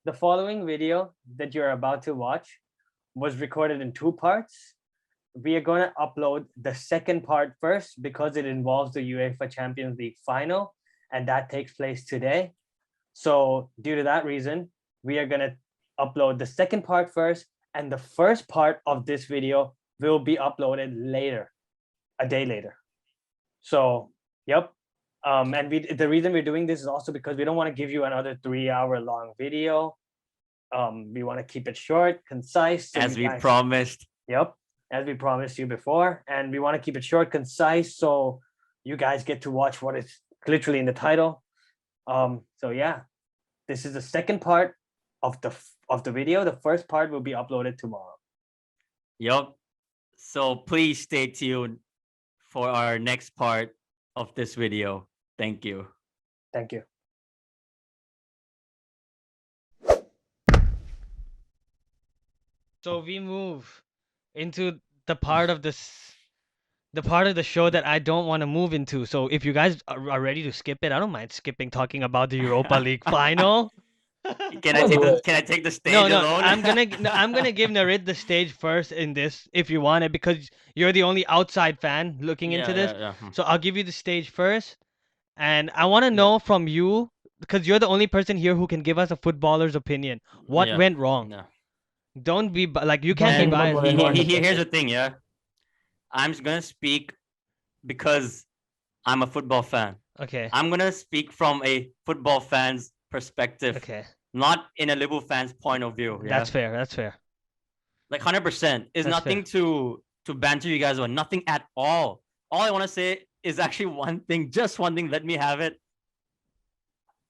the following video that you're about to watch was recorded in two parts. We are going to upload the second part first because it involves the UEFA Champions League final, and that takes place today. So, due to that reason, we are going to upload the second part first, and the first part of this video will be uploaded later, a day later. So, yep. And the reason we're doing this is also because we don't want to give you another 3 hour long video. We want to keep it short, concise. As we promised. Yep. As we promised you before. And we want to keep it short, concise, so you guys get to watch what is literally in the title. So yeah, this is the second part of the video. The first part will be uploaded tomorrow. Yup. So please stay tuned for our next part of this video. Thank you. Thank you. So we move into the part of the show that I don't want to move into. So if you guys are ready to skip it, I don't mind skipping talking about the Europa League Final. Can I take the stage No, alone? I'm gonna give Narid the stage first in this if you want it, because you're the only outside fan looking into this. Yeah. So I'll give you the stage first, and I want to know from you, because you're the only person here who can give us a footballer's opinion. What went wrong? No. Don't be like, you can't be biased. Here's the thing, yeah. I'm gonna speak because I'm a football fan. Okay. I'm gonna speak from a football fan's perspective. Okay. Not in a Liverpool fan's point of view. Yeah? That's fair. Like 100%. Is nothing to banter you guys on. Nothing at all. All I want to say is actually one thing. Just one thing. Let me have it.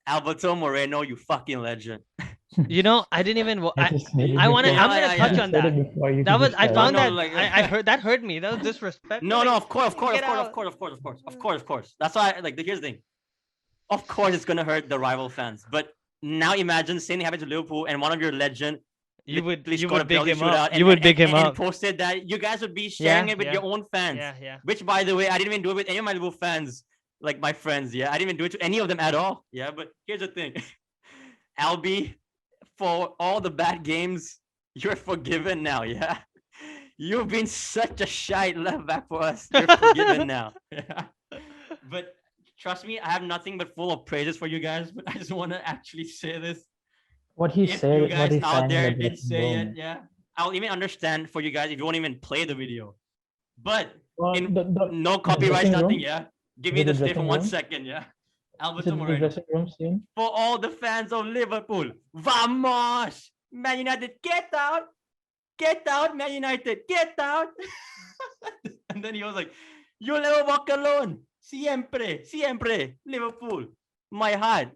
Alberto Moreno, you fucking legend. You know, I didn't even. I'm gonna touch on that. I found that. I heard that hurt me. That was disrespectful. No, of course. That's why. Here's the thing. Of course, it's gonna hurt the rival fans. But now imagine saying happened to Liverpool and one of your legend. You would big him up. And posted that you guys would be sharing it with your own fans. Yeah. Which, by the way, I didn't even do it with any of my Liverpool fans, like my friends. Yeah, I didn't even do it to any of them at all. Yeah, but here's the thing, Albie, for all the bad games, you're forgiven now. Yeah, you've been such a shite left back for us. You're forgiven now. Yeah. But trust me, I have nothing but full of praises for you guys. But I just want to actually say this. What he said, you guys what he out there did say it, yeah. I'll even understand for you guys if you won't even play the video. But no copyrights, nothing, yeah. Give me the stage for 1 second, yeah. Alberto Moreno. For all the fans of Liverpool, vamos! Man United, get out! Get out, Man United, get out! And then he was like, you'll never walk alone. Siempre, Liverpool, my heart.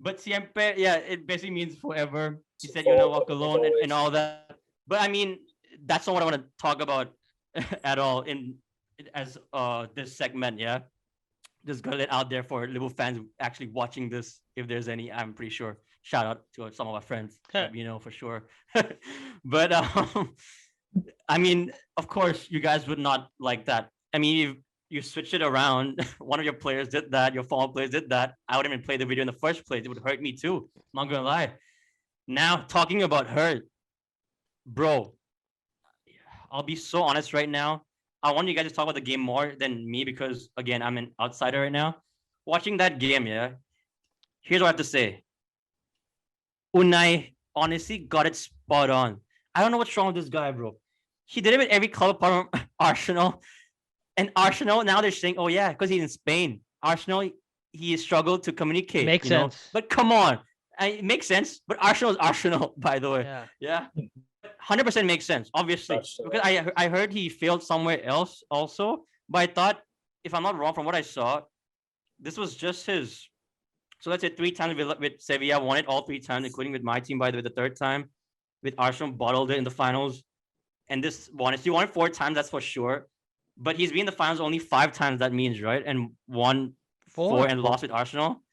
But siempre, yeah, it basically means forever. He said you'll never walk alone and all that. But I mean, that's not what I want to talk about at all as this segment, yeah. Just got it out there for Liverpool fans actually watching this, if there's any. I'm pretty sure. Shout out to some of our friends, for sure. But I mean, of course, you guys would not like that. I mean, you switch it around. One of your players did that. Your former players did that. I wouldn't even play the video in the first place. It would hurt me too. I'm not gonna lie. Now talking about hurt, bro. I'll be so honest right now. I want you guys to talk about the game more than me because, again, I'm an outsider right now. Watching that game, yeah. Here's what I have to say. Unai honestly got it spot on. I don't know what's wrong with this guy, bro. He did it with every club apart from Arsenal. And Arsenal, now they're saying, oh, yeah, because he's in Spain. Arsenal, he struggled to communicate. Makes sense. But come on. It makes sense. But Arsenal is Arsenal, by the way. Yeah. 100% makes sense, obviously. Because I heard he failed somewhere else also. But I thought, if I'm not wrong, from what I saw, this was just his. So let's say 3 times with Sevilla, won it all 3 times, including with my team, by the way, the 3rd time. With Arsenal, bottled it in the finals. And this won it. He won it 4 times, that's for sure. But he's been in the finals only 5 times, that means, right? And won 4 and lost with Arsenal.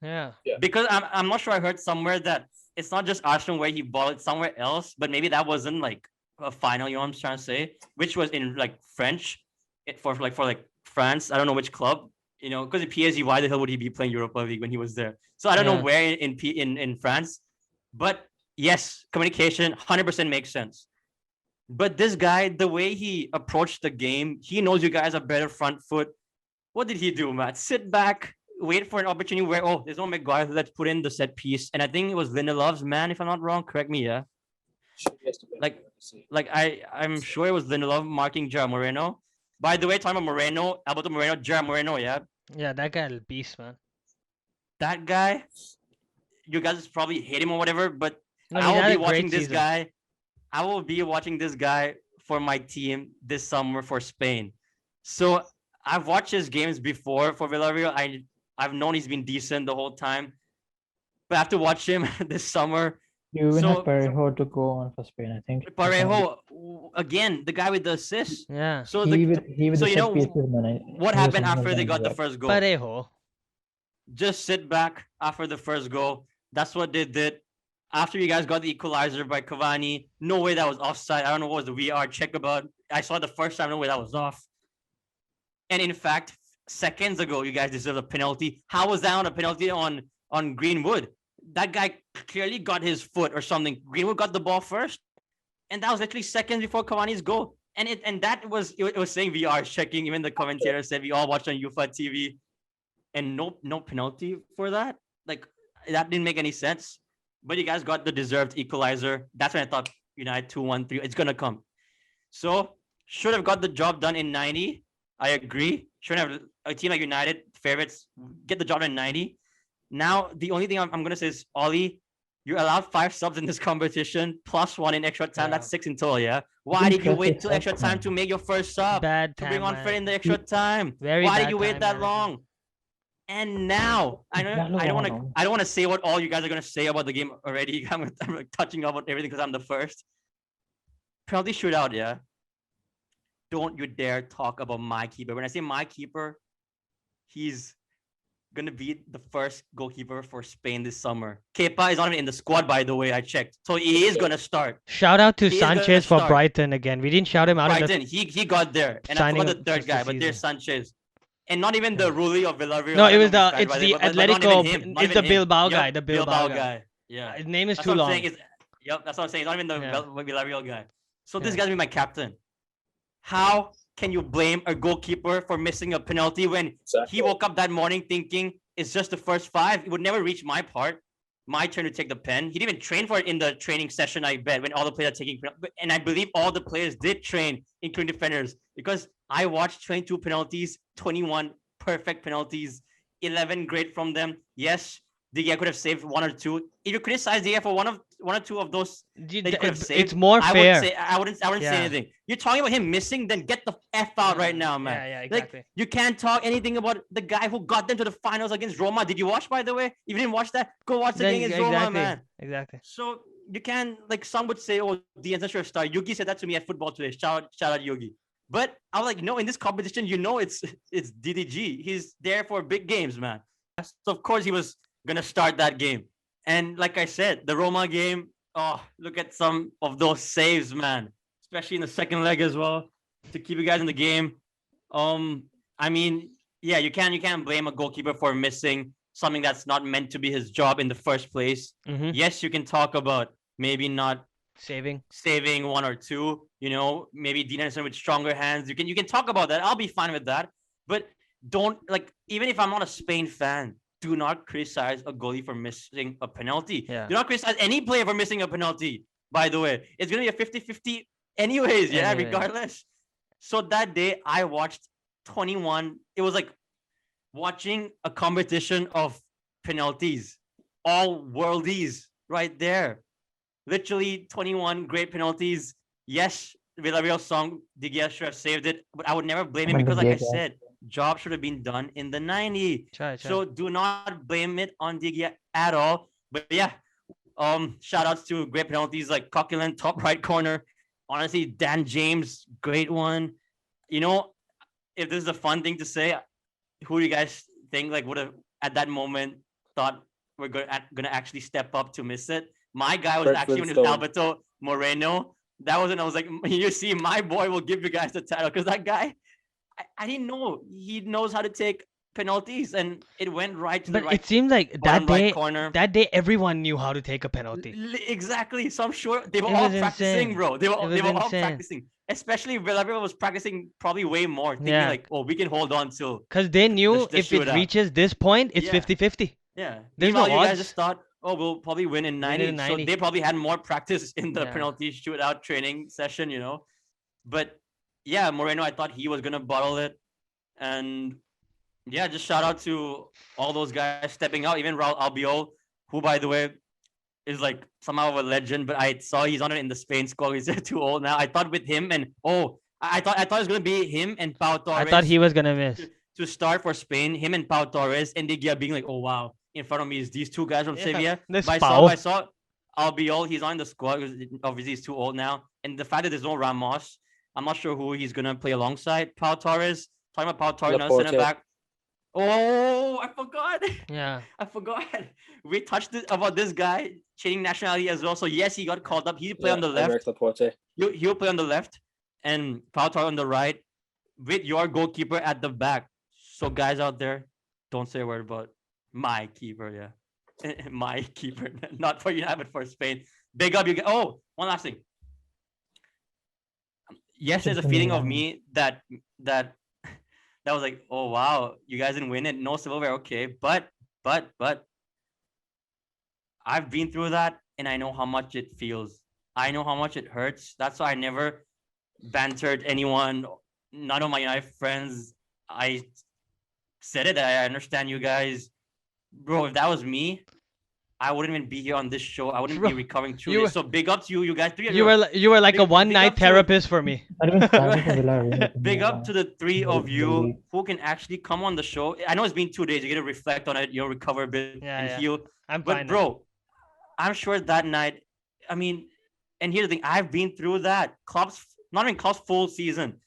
Yeah. Because I'm not sure I heard somewhere that it's not just Arsenal where he balled somewhere else, but maybe that wasn't like a final, you know what I'm trying to say? Which was in like French, for France. I don't know which club, because in PSG, why the hell would he be playing Europa League when he was there? So I don't know where in France, But yes, communication 100% makes sense. But this guy, the way he approached the game, he knows you guys are better front foot. What did he do, Matt? Sit back, wait for an opportunity where, oh, there's no McGuire, let's put in the set piece. And I think it was Lindelof's man, if I'm not wrong. Correct me, yeah? I'm sure it was Lindelof marking Gerard Moreno. By the way, talking about Moreno, Alberto Moreno, Gerard Moreno, yeah? Yeah, that guy is a beast, man. That guy, you guys probably hate him or whatever, but No, I will be watching this guy. I will be watching this guy for my team this summer for Spain. So I've watched his games before for Villarreal. I've known he's been decent the whole time, but I have to watch him this summer. You even have Parejo to go on for Spain, I think. Parejo, again, the guy with the assist. Yeah. So he with so the you know set pieces, man, what happened after they got the first goal? Parejo. Just sit back after the first goal. That's what they did. After you guys got the equalizer by Cavani, no way that was offside. I don't know what was the VR check about. I saw it the first time, no way that was off. And in fact, seconds ago, you guys deserved a penalty. How was that on a penalty on Greenwood? That guy clearly got his foot or something. Greenwood got the ball first, and that was literally seconds before Cavani's goal. And that was it was saying VR checking. Even the commentator said we all watched on UFA TV, and no penalty for that. Like that didn't make any sense. But you guys got the deserved equalizer. That's when I thought United 2-1-3. It's gonna come. So should have got the job done in 90. I agree. Shouldn't have a team like United favorites get the job in 90. Now the only thing I'm gonna say is Ollie, you're allowed 5 subs in this competition plus 1 in extra time. Yeah. That's 6 in total. Yeah. Why did you wait till extra time to make your first sub? Bad time, to bring on Fred in the extra time. Why did you wait that long? And now I don't want to say what all you guys are gonna say about the game already. I'm touching about everything because I'm the first. Penalty shootout, yeah. Don't you dare talk about my keeper. When I say my keeper, he's gonna be the first goalkeeper for Spain this summer. Kepa is not even in the squad, by the way. I checked, so he is gonna start. Shout out to Sanchez for Brighton again. We didn't shout him out. Brighton, he got there, and I forgot the third guy, but there's Sanchez. And not even the Rulli of Villarreal. No, it's the Atletico. It's the Bilbao guy. The Bilbao guy. Yeah. His name is too long. That's what I'm saying. It's not even the Villarreal guy. So this guy's gonna be my captain. How can you blame a goalkeeper for missing a penalty when he woke up that morning thinking it's just the first 5? It would never reach my part. My turn to take the pen. He didn't even train for it in the training session, I bet, when all the players are taking penalties. And I believe all the players did train, including defenders, because I watched 22 penalties, 21 perfect penalties, 11 great from them. Yes, Diggy could have saved 1 or 2. If you criticize Diggy for one or two of those that he could have saved, it's more fair. I wouldn't say anything. You're talking about him missing, then get the F out right now, man. Yeah, exactly. Like, you can't talk anything about the guy who got them to the finals against Roma. Did you watch, by the way? If you didn't watch that, go watch the game against Roma, man. Exactly. So you can, like, some would say, oh, the answer should start. Yugi said that to me at football today. Shout out Yugi. But I was like, no, in this competition, it's DDG. He's there for big games, man. So of course he was gonna start that game. And like I said, the Roma game, oh, look at some of those saves, man. Especially in the second leg as well, to keep you guys in the game. I mean, yeah, you can't blame a goalkeeper for missing something that's not meant to be his job in the first place. Mm-hmm. Yes, you can talk about maybe not saving 1 or 2, maybe Dean Anderson with stronger hands. You can talk about that. I'll be fine with that. But don't, like, even if I'm not a Spain fan, do not criticize a goalie for missing a penalty. Yeah. Do not criticize any player for missing a penalty, by the way. It's going to be a 50-50 anyways, regardless. So that day, I watched 21. It was like watching a competition of penalties. All worldies right there. Literally 21 great penalties. Yes, Villarreal song, Diggy should have saved it, but I would never blame him because, like I said, job should have been done in the 90. So do not blame it on Diggy at all. But yeah, shout outs to great penalties like Coquelin, top right corner. Honestly, Dan James, great one. If this is a fun thing to say, who do you guys think would have at that moment thought we're gonna actually step up to miss it? My guy was actually when it was Alberto Moreno. That was when I was like, you see, my boy will give you guys the title, because that guy, I didn't know he knows how to take penalties, and it went right to But the right. it seemed like bottom right corner. that day, everyone knew how to take a penalty. Exactly. So I'm sure they were It all was practicing, insane. bro. They were It was all insane. practicing. Especially Villarreal was practicing probably way more, thinking Yeah. like, oh, we can hold on till. Because they knew the if it shootout. reaches this point, it's Yeah. 50-50. Yeah. There's Meanwhile, no you guys odds. just thought, oh, we'll probably win in 90. in 90. So they probably had more practice in the Yeah. penalty shootout training session, you know. But yeah, Moreno, I thought he was gonna bottle it. And yeah, just shout out to all those guys stepping out, even Raul Albiol, who by the way is like somehow a legend, but I saw he's on it in the Spain squad. He's too old now. I thought with him and I thought it was gonna be him and Pau Torres. I thought he was gonna miss to start for Spain. Him and Pau Torres and Diggy being like, oh wow, in front of me is these two guys from Sevilla. This But I saw Albiol. He's on the squad because obviously he's too old now. And the fact that there's no Ramos, I'm not sure who he's gonna play alongside. Pau Torres. Talking about Pau Torres, now center back. Oh, I forgot. Yeah. I forgot. We touched about this guy changing nationality as well. So yes, he got called up. He'll play on the left. He'll play on the left, and Pau Torres on the right, with your goalkeeper at the back. So guys out there, don't say a word about my keeper. Yeah, my keeper, not for United, but for Spain. Big up you guys. Oh, one last thing. Yes, there's a feeling of me that was like, oh wow, you guys didn't win it. No silverware, okay. But I've been through that and I know how much it feels. I know how much it hurts. That's why I never bantered anyone, none of my United friends. I said it. I understand you guys. Bro, if that was me, I wouldn't even be here on this show. I wouldn't be recovering through this. So big up to you guys. You were like a one-night therapist for me. Big up to the three of you who can actually come on the show. I know it's been 2 days. You get to reflect on it. You'll recover a bit and heal. But bro, I'm sure that night. I mean, and here's the thing. I've been through that. Klopp's not even Klopp's full season.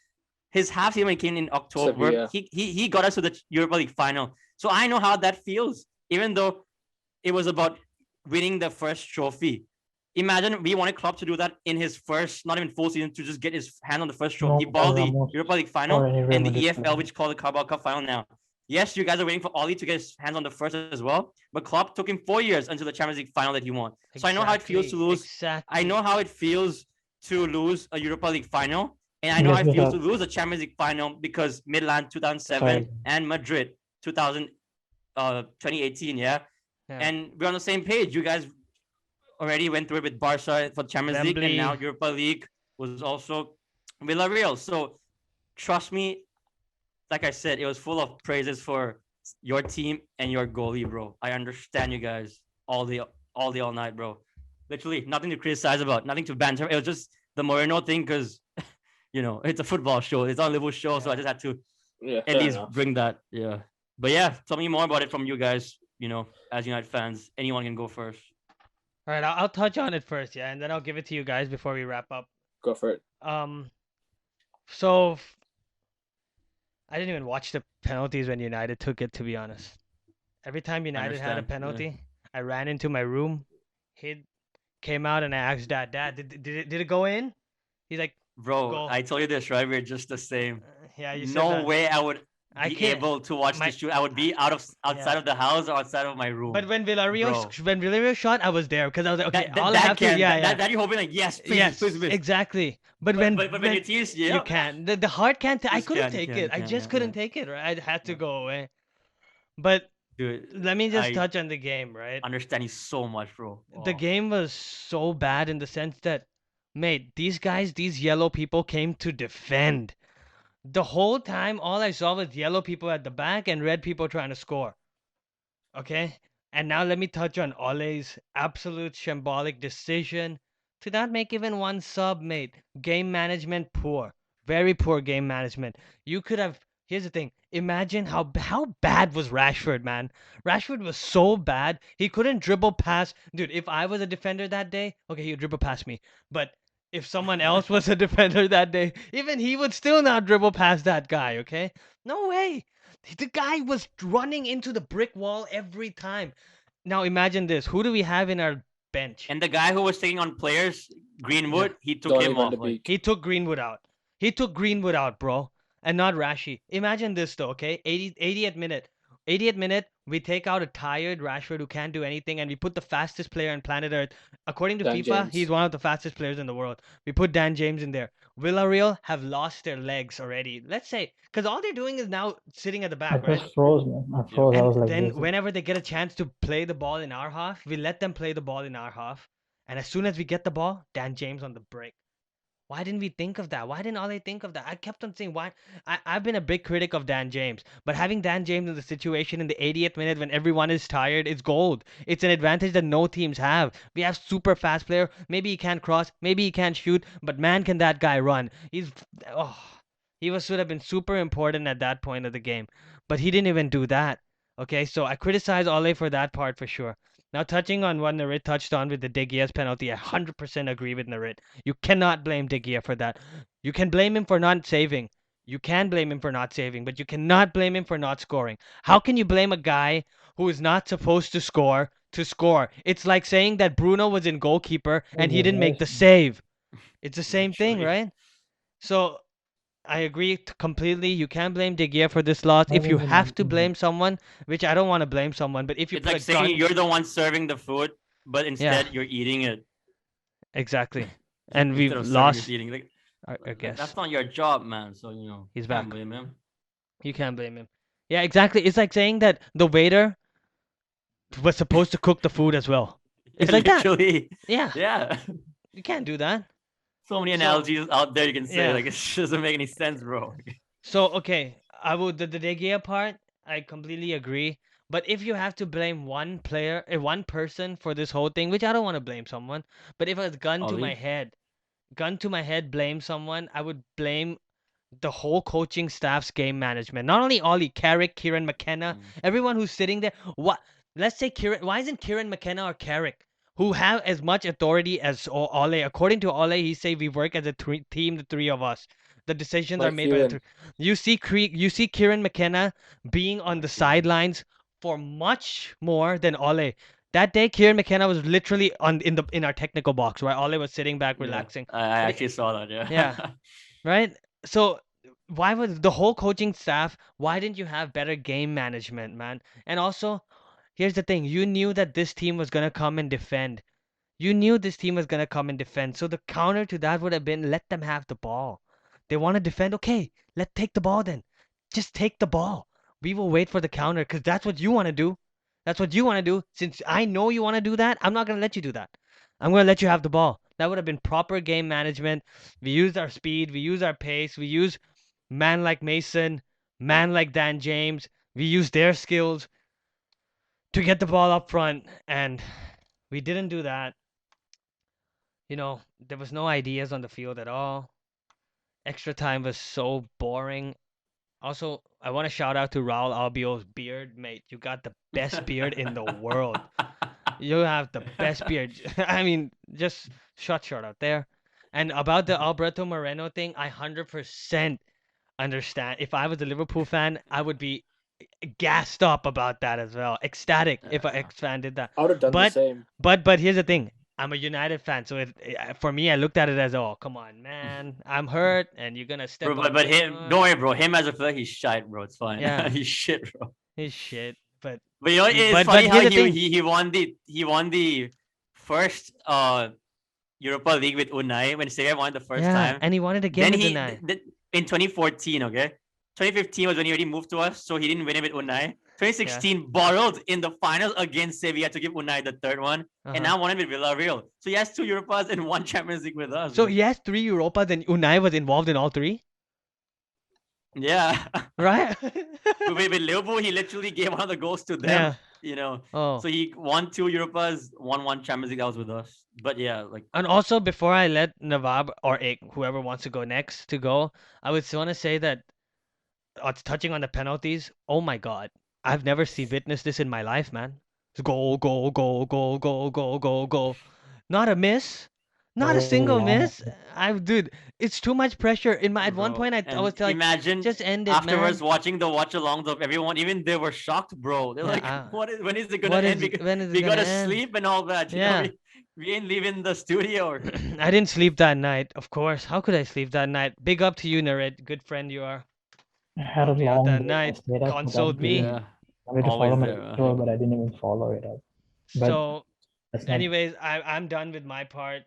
His half season when he came in October. He got us to the Europa League final. So I know how that feels. Even though it was about winning the first trophy. Imagine we wanted Klopp to do that in his first, not even full season, to just get his hand on the first trophy. He balled the Europa League final and the EFL, which is called the Carabao Cup final now. Yes, you guys are waiting for Oli to get his hands on the first as well, but Klopp took him 4 years until the Champions League final that he won. Exactly. So I know how it feels to lose. I know how it feels to lose a Europa League final, and I know how it feels to lose a Champions League final because Milan 2007 and Madrid 2018, yeah. And we're on the same page. You guys already went through it with Barca for Champions League, and now Europa League was also Villarreal. So trust me, like I said, it was full of praises for your team and your goalie, bro. I understand you guys all day, all night, bro. Literally nothing to criticize about, nothing to banter. It was just the Moreno thing because, you know, it's a football show. It's on a Liverpool show, so I just had to at least bring that. Yeah. But yeah, tell me more about it from you guys. You know, as United fans, anyone can go first. All right, I'll touch on it first, yeah, and then I'll give it to you guys before we wrap up. Go for it. So I didn't even watch the penalties when United took it, to be honest. Every time United had a penalty, I ran into my room, hid, came out, and I asked Dad, did it go in? He's like, bro, go. I told you this, right? We're just the same. Yeah, you said no that. way I would be able to watch the shoot. I would be outside of the house or outside of my room. But when Villarreal shot, I was there because I was like, okay, all I have to, that you're hoping like, yes, please, please. Exactly. But when it is, you can't. The heart can't. I couldn't take it. I just couldn't take it. Right, I had to go away. But dude, let me just touch on the game, right? Understanding so much, bro. The game was so bad in the sense that, mate, these yellow people came to defend. The whole time, all I saw was yellow people at the back and red people trying to score. Okay? And now let me touch on Ole's absolute shambolic decision to not make even one sub, mate. Game management poor. Very poor game management. You could have... Here's the thing. Imagine how bad was Rashford, man. Rashford was so bad. He couldn't dribble past... Dude, if I was a defender that day... Okay, he would dribble past me. But... if someone else was a defender that day, even he would still not dribble past that guy, okay? No way. The guy was running into the brick wall every time. Now imagine this. Who do we have in our bench? And the guy who was taking on players, Greenwood, he took him off. He took Greenwood out. He took Greenwood out, bro. And not Rashi. Imagine this though, okay? 80th minute. 80th minute, we take out a tired Rashford who can't do anything, and we put the fastest player on planet Earth. According to Dan FIFA, James. he's one of the fastest players in the world. We put Dan James in there. Villarreal have lost their legs already. Let's say, because all they're doing is now sitting at the back, I right? just froze, man. I froze. I And was like, then this. whenever they get a chance to play the ball in our half, we let them play the ball in our half. And as soon as we get the ball, Dan James on the break. Why didn't we think of that? Why didn't Ole think of that? I kept on saying why. I've been a big critic of Dan James, but having Dan James in the situation in the 80th minute when everyone is tired is gold. It's an advantage that no teams have. We have super fast player. Maybe he can't cross, maybe he can't shoot, but man, can that guy run? Should have been super important at that point of the game, but he didn't even do that. Okay, so I criticize Ole for that part for sure. Now touching on what Narit touched on with the Diggy's penalty, I 100% agree with Narit. You cannot blame Diggy for that. You can blame him for not saving. You can blame him for not saving, but you cannot blame him for not scoring. How can you blame a guy who is not supposed to score to score? It's like saying that Bruno was in goalkeeper and he didn't make the save. It's the same thing, right? So I agree completely. You can't blame De Gea for this loss. If you have to blame someone, which I don't want to blame someone, but if you it's put like a saying gun, you're the one serving the food, but instead you're eating it. Exactly. And Instead we've of lost. serving, eating. Like, I guess that's not your job, man. So he's can't back. blame him. You can't blame him. Yeah, exactly. It's like saying that the waiter was supposed to cook the food as well. It's like literally. that. Yeah. Yeah. You can't do that. So many analogies out there you can say. Yeah. Like, it doesn't make any sense, bro. So okay, I would the De Gea part. I completely agree. But if you have to blame one player, one person for this whole thing, which I don't want to blame someone, but if it's gun to my head, blame someone, I would blame the whole coaching staff's game management. Not only Ollie, Carrick, Kieran McKenna, everyone who's sitting there. What? Let's say Kieran. Why isn't Kieran McKenna or Carrick, who have as much authority as Ole? According to Ole, he say we work as a team, the three of us. The decisions are made by the three. You see Kieran McKenna being on the sidelines for much more than Ole. That day, Kieran McKenna was literally in our technical box, where Ole was sitting back relaxing. I actually saw that. Yeah. Yeah. Right? So why was the whole coaching staff, why didn't you have better game management, man? And also, here's the thing, you knew that this team was gonna come and defend. You knew this team was gonna come and defend. So the counter to that would have been let them have the ball. They want to defend, okay, let's take the ball then. Just take the ball. We will wait for the counter because that's what you want to do. That's what you want to do. Since I know you want to do that, I'm not gonna let you do that. I'm gonna let you have the ball. That would have been proper game management. We used our speed, we used our pace, we used man like Mason, man like Dan James. We used their skills to get the ball up front, and we didn't do that. There was no ideas on the field at all. Extra time was so boring. Also, I want to shout out to Raul Albio's beard, mate. You got the best beard in the world. You have the best beard. I mean, just short out there. And about the Alberto Moreno thing, I 100% understand. If I was a Liverpool fan, I would be gassed up about that as well. Ecstatic if a ex-fan did that. I would have done the same. But here's the thing. I'm a United fan, so for me, I looked at it as, oh, come on, man, I'm hurt, and you're gonna step. Bro, but him, don't worry, bro. Him as a player, he's shite, bro. It's fine. Yeah, he's shit, bro. He's shit. But you know, it's funny how he won the first Europa League with Unai when Sevilla won the first time. And he wanted to get with Unai. In 2014, okay. 2015 was when he already moved to us, so he didn't win it with Unai. 2016 borrowed in the final against Sevilla to give Unai the third one, and now won it with Villarreal. So he has 2 Europas and 1 Champions League with us. So he has 3 Europas, and Unai was involved in all 3. Yeah. Right. with Liverpool, he literally gave one of the goals to them. Yeah. So he won 2 Europas, won Champions League. That was with us. But yeah, like. And also, before I let Nawab or whoever wants to go next to go, I would want to say that, touching on the penalties. Oh my God. I've never witnessed this in my life, man. It's goal. Not a miss. Not a single miss. Dude, it's too much pressure. At one point, I was like, imagine just end it, afterwards man. watching the watch-alongs of everyone. Even they were shocked, bro. They're like, when is it gonna end? We gotta sleep and all that. You know, we ain't leaving the studio. I didn't sleep that night, of course. How could I sleep that night? Big up to you, Nared. Good friend you are. I had a long that night. Consoled me. Yeah. I wanted to follow Always my there. ritual, but I didn't even follow it up. But So, that's not. anyways, I'm done with my part.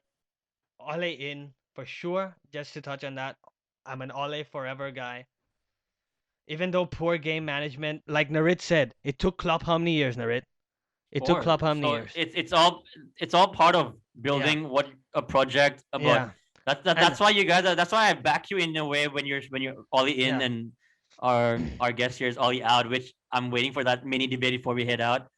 Ole in for sure. Just to touch on that, I'm an Ole forever guy. Even though poor game management, like Narit said, it took Klopp how many years, Narit? It took Klopp how many So years? it's all part of building what a project about. Yeah. That's why you guys are. That's why I back you in a way when you're Ollie in Yeah. and our guest here is Ollie out, which I'm waiting for that mini debate before we head out,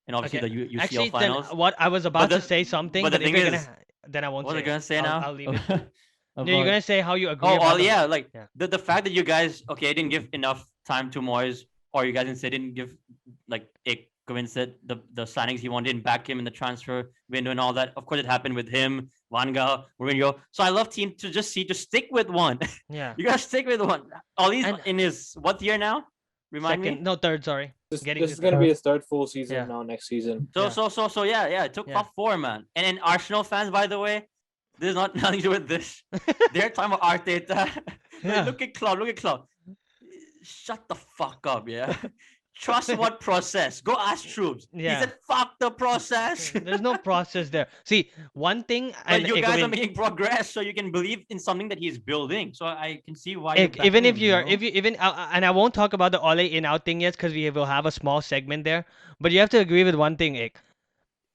and obviously Okay. the UCL Actually, finals. then what I was about to say something, but the but if thing you're is, gonna, then I won't what was say I gonna it. say now? I'll leave it. No, About you're gonna say how you agree oh, about Ollie, the. yeah, like Yeah. the fact that you guys didn't give enough time to Moyes, or you guys instead didn't give like Aekavin said the signings he wanted and back him in the transfer window and all that. Of course, it happened with him, Van Gaal, Mourinho. So I love team to just stick with one. Yeah. You gotta stick with one. Ollie's And in his what year now? Remind second, me. no, third. Sorry. This Getting is to going to third. be his third full season Yeah. now next season. So Yeah. yeah, it took Yeah. top four, man. And then Arsenal fans, by the way, this is not nothing to do with this. They're talking about Arteta. Yeah. Like, look at Klopp. Shut the fuck up, yeah. Trust what process. Go ask troops. Yeah. He said, "Fuck the process." There's no process there. See, one thing, But and you guys are Aekavin, making progress, so you can believe in something that he's building. So I can see why. even if you are, if you even, and I won't talk about the Ole in out thing yet because we will have a small segment there. But you have to agree with one thing, Ek.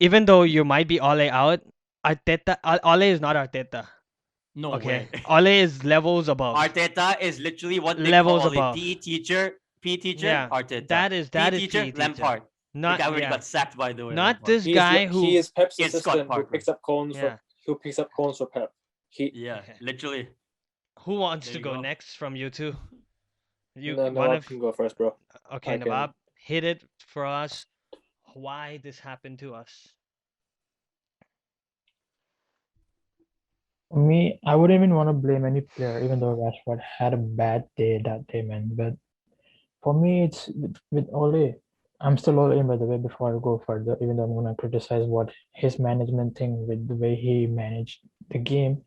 Even though you might be Ole out, Arteta, Ole is not Arteta. No Okay, way. Ole is levels above. Arteta is literally what they Levels call above. a PE teacher. PE teacher, Yeah, Arteta. that is PE PE teacher, teacher. Lampard. Not the guy already yeah. got sacked, by the way. Not Lampard. this guy who he is Pep's It's Scott assistant who Parker. picks up cones Yeah. for Pep. Yeah, literally. who wants There to you go go. next from you two? You No, one I of can go first, bro. okay, I can. Nawab, hit it for us. Why this happened to us? For me, I wouldn't even want to blame any player, even though Rashford had a bad day that day, man. But for me, it's with Ole. I'm still Ole, by the way, before I go further, even though I'm going to criticize what his management thing with the way he managed the game.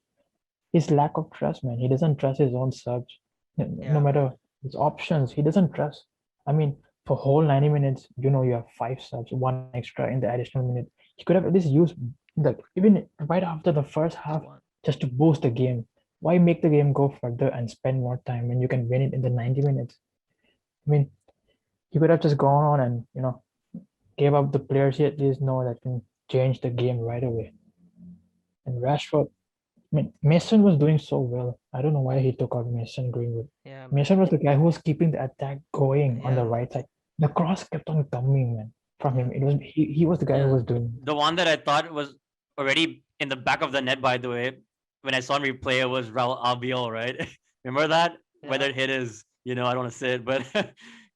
His lack of trust, man. He doesn't trust his own subs. No matter his options, he doesn't trust. I mean, for whole 90 minutes, you have 5 subs, 1 extra in the additional minute. He could have at least used, like, even right after the first half, just to boost the game. Why make the game go further and spend more time when you can win it in the 90 minutes? I mean, he could have just gone on and, gave up the players he at least know that can change the game right away. And Rashford, I mean, Mason was doing so well. I don't know why he took out Mason Greenwood. Yeah, Mason was the guy who was keeping the attack going on the right side. The cross kept on coming, man, from him. It was he was the guy who was doing The one that I thought was already in the back of the net, by the way, when I saw him replay, it was Raul Albiol, right? Remember that? Whether it hit his, I don't want to say it, but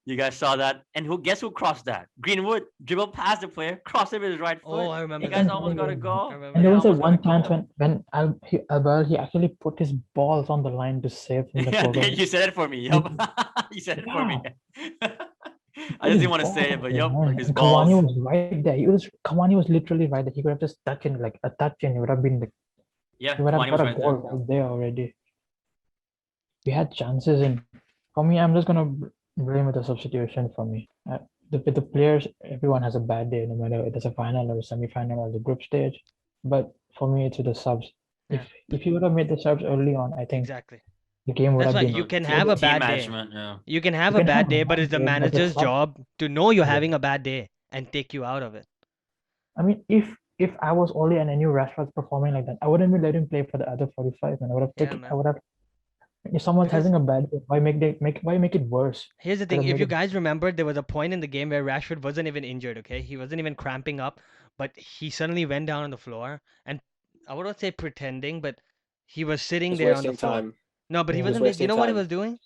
you guys saw that. And guess who crossed that? Greenwood dribbled past the player, crossed it with his right foot. Oh, I remember. You guys almost got to go. And there was a one chance when Albiol, he actually put his balls on the line to save from the goal. You said it for me. Yup. You said it for me. I just didn't want to say it, but yup, his balls. Cavani was right there. Cavani was literally right there. He could have just touched in like a touch, and it would have been like he would have got a goal right there already. We had chances, and for me, I'm just gonna blame it a substitution for me. With the players, everyone has a bad day, no matter if it's a final or a semi-final or the group stage. But for me, it's with the subs. Yeah. If you would have made the subs early on, I think Exactly. the game would That's have why been. you can have a bad day. Yeah. You can have You a can bad have a day, but bad it's the day, but the manager's sub- job to know you're Yeah. having a bad day and take you out of it. I mean, if I was Ole and I knew Rashford's performing like that, I wouldn't be letting him play for the other 45, and I would have Yeah, taken. man. I would have. If someone's Because- having a bad day, why make it worse? Here's the Could have thing, if made you it- guys remember, there was a point in the game where Rashford wasn't even injured, okay? He wasn't even cramping up, but he suddenly went down on the floor and I wouldn't say pretending, but he was sitting Just there on the wasting floor. time. No, but he Yeah. wasn't. Just You wasting know what he time. was doing?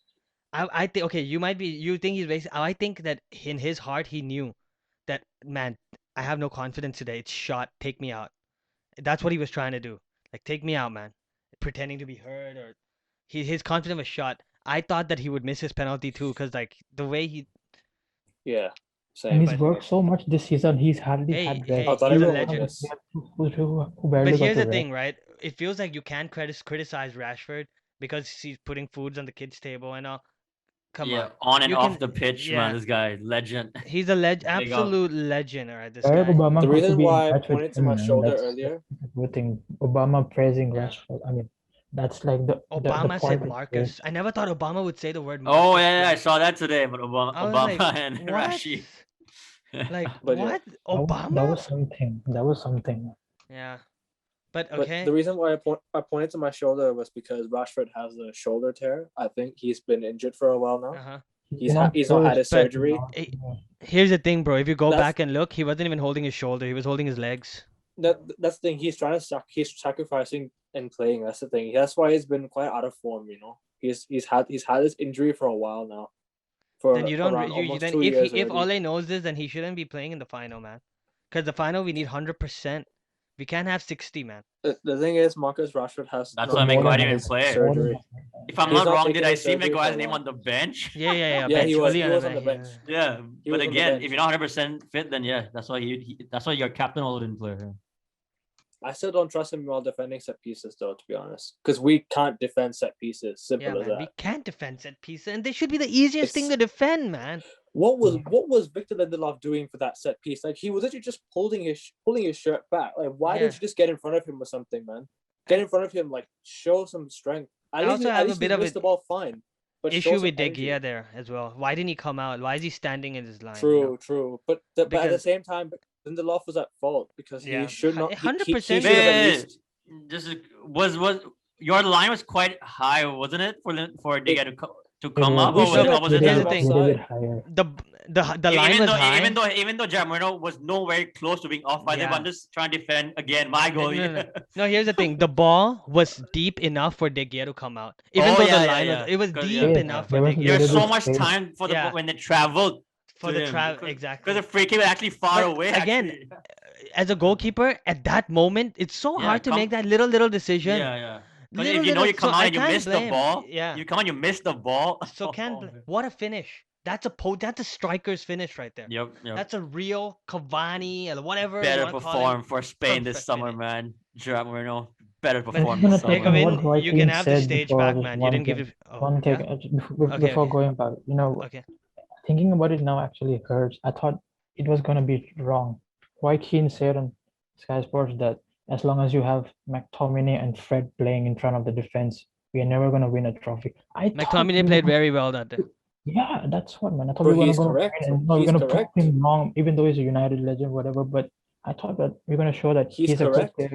I think okay. You think he's wasting. I think that in his heart he knew that man, I have no confidence today. It's shot. Take me out. That's what he was trying to do. Like take me out, man. Pretending to be hurt or his confidence was shot. I thought that he would miss his penalty too, because like the way he. Yeah. Same. And he's but- worked so much this season. He's hardly Hey, had hey, rest. I thought he's he a was legend. honest. Who barely But got here's to the rest. thing, right? It feels like you can't criticize Rashford because he's putting foods on the kids' table and all. Come Yeah, on. on and You off can- the pitch, yeah. man. This guy, legend. He's a Big up. absolute legend, alright, this Barack guy. Obama The got to reason be in why I touch with pointed to him, my man. shoulder That's earlier. the good thing. Obama praising Yeah. Rashford. I mean, that's like the Obama point said of Marcus. I never thought Obama would say the word Marcus. Oh yeah, I saw that today. But I was Obama like, and what? Rashi. Like, But yeah. what? That Obama? was something. That was something. Yeah. But But okay. the reason why I pointed to my shoulder was because Rashford has a shoulder tear. I think he's been injured for a while now. Uh-huh. He's not had his But- surgery. Here's the thing, bro. If you go That's- back and look, he wasn't even holding his shoulder. He was holding his legs. That's the thing. He's trying to he's sacrificing and playing. That's the thing. That's why he's been quite out of form. You know, he's had this injury for a while now. For Then you don't. around You almost then 2 years if already. Ole knows this, then he shouldn't be playing in the final, man. Because the final we need 100%. We can't have 60, man. The thing is, Marcus Rashford has. That's not why taken Maguire didn't his play. Surgery. If I'm He's not not wrong, taking did I his see surgery for Maguire's a name while. on the bench? Yeah. Yeah, bench. he was Only on the bench. bench. Yeah, He but was on the again, bench. if you're not 100% fit, then yeah, that's why that's why your captain all didn't play. I still don't trust him while defending set pieces, though. To be honest, because we can't defend set pieces. Simple Yeah, as man. that. We can't defend set pieces, and they should be the easiest thing to It's- defend, man. What was Victor Lindelof doing for that set piece? Like he was actually just pulling his shirt back. Like why Yeah. don't you just get in front of him or something, man? Get in front of him, like show some strength. I also have a bit of missed a the ball fine. But show issue some with De energy. Gea there as well. Why didn't he come out? Why is he standing in his line? you know? True. But at the Because- same time, Lindelof was at fault because Yeah, he should not. 100%. He should have at least. Just was your line was quite high, wasn't it, for De Gea to come up, We or should was, have was it here's the the put thing. him offside. The line even was though, high. Even though Jamarino was nowhere close to being off by them, Yeah. I'm just trying to defend again my goalie. No, here's the thing. The ball was deep enough for De Gea to come out. Even Oh, though yeah, the yeah, line yeah. was, it was 'Cause, deep yeah, enough there for was De a Gea. There's little so bit much space. time for Yeah. when they traveled For to the him, travel, exactly. because the free kick was actually far But away. again, actually. As a goalkeeper, at that moment, it's so Yeah, hard to come- make that little decision. Yeah. Because Little, if you know little- you come so out I and you can't miss the blame. ball, Yeah. you come out, you miss the ball. So what a finish. That's a striker's finish right there. Yep. That's a real Cavani or whatever. you Better wanna call perform him. for Spain this Perfect summer, finish. man. Gerard Moreno, better But perform gonna this take summer. on what Aekavin, Roy you can Keane have the said stage before, back, just man. You one didn't give thing. it. Oh, One yeah? take before going back. Okay. Thinking about it now actually hurts. I thought it was gonna be wrong. Roy Keane said on Sky Sports that as long as you have McTominay and Fred playing in front of the defense, we are never gonna win a trophy. I thought McTominay we played were- very well that day. Yeah, that's what, man. I thought Bro, we were he's gonna correct. win and we're He's gonna prove correct. him wrong, even though he's a United legend, whatever. But I thought that we're gonna show that He's he's a good correct. player.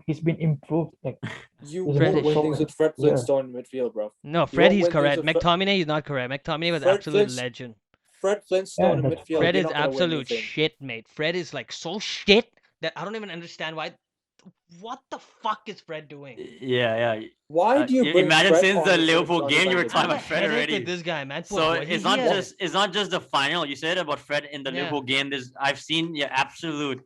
He's been improved. Like You He's Fred won't is win so things with Fred yeah. Flintstone in midfield, bro. No, Fred, won't he's win things correct. with Fred- McTominay, he's not correct. McTominay was Fred absolute Flint's- legend. Fred Flintstone in that's midfield. Fred you're is not gonna win absolute anything. shit, mate. Fred is like so shit that I don't even understand why. What the fuck is Fred doing? Yeah. Why do you bring imagine Fred since on the instead of Liverpool Johnny game, you were Van de talking I Beek? have about a Fred headache already. with this guy, man. Poor So boy. it's He not has- just the final. You said about Fred in the Yeah. Liverpool game. I've seen absolute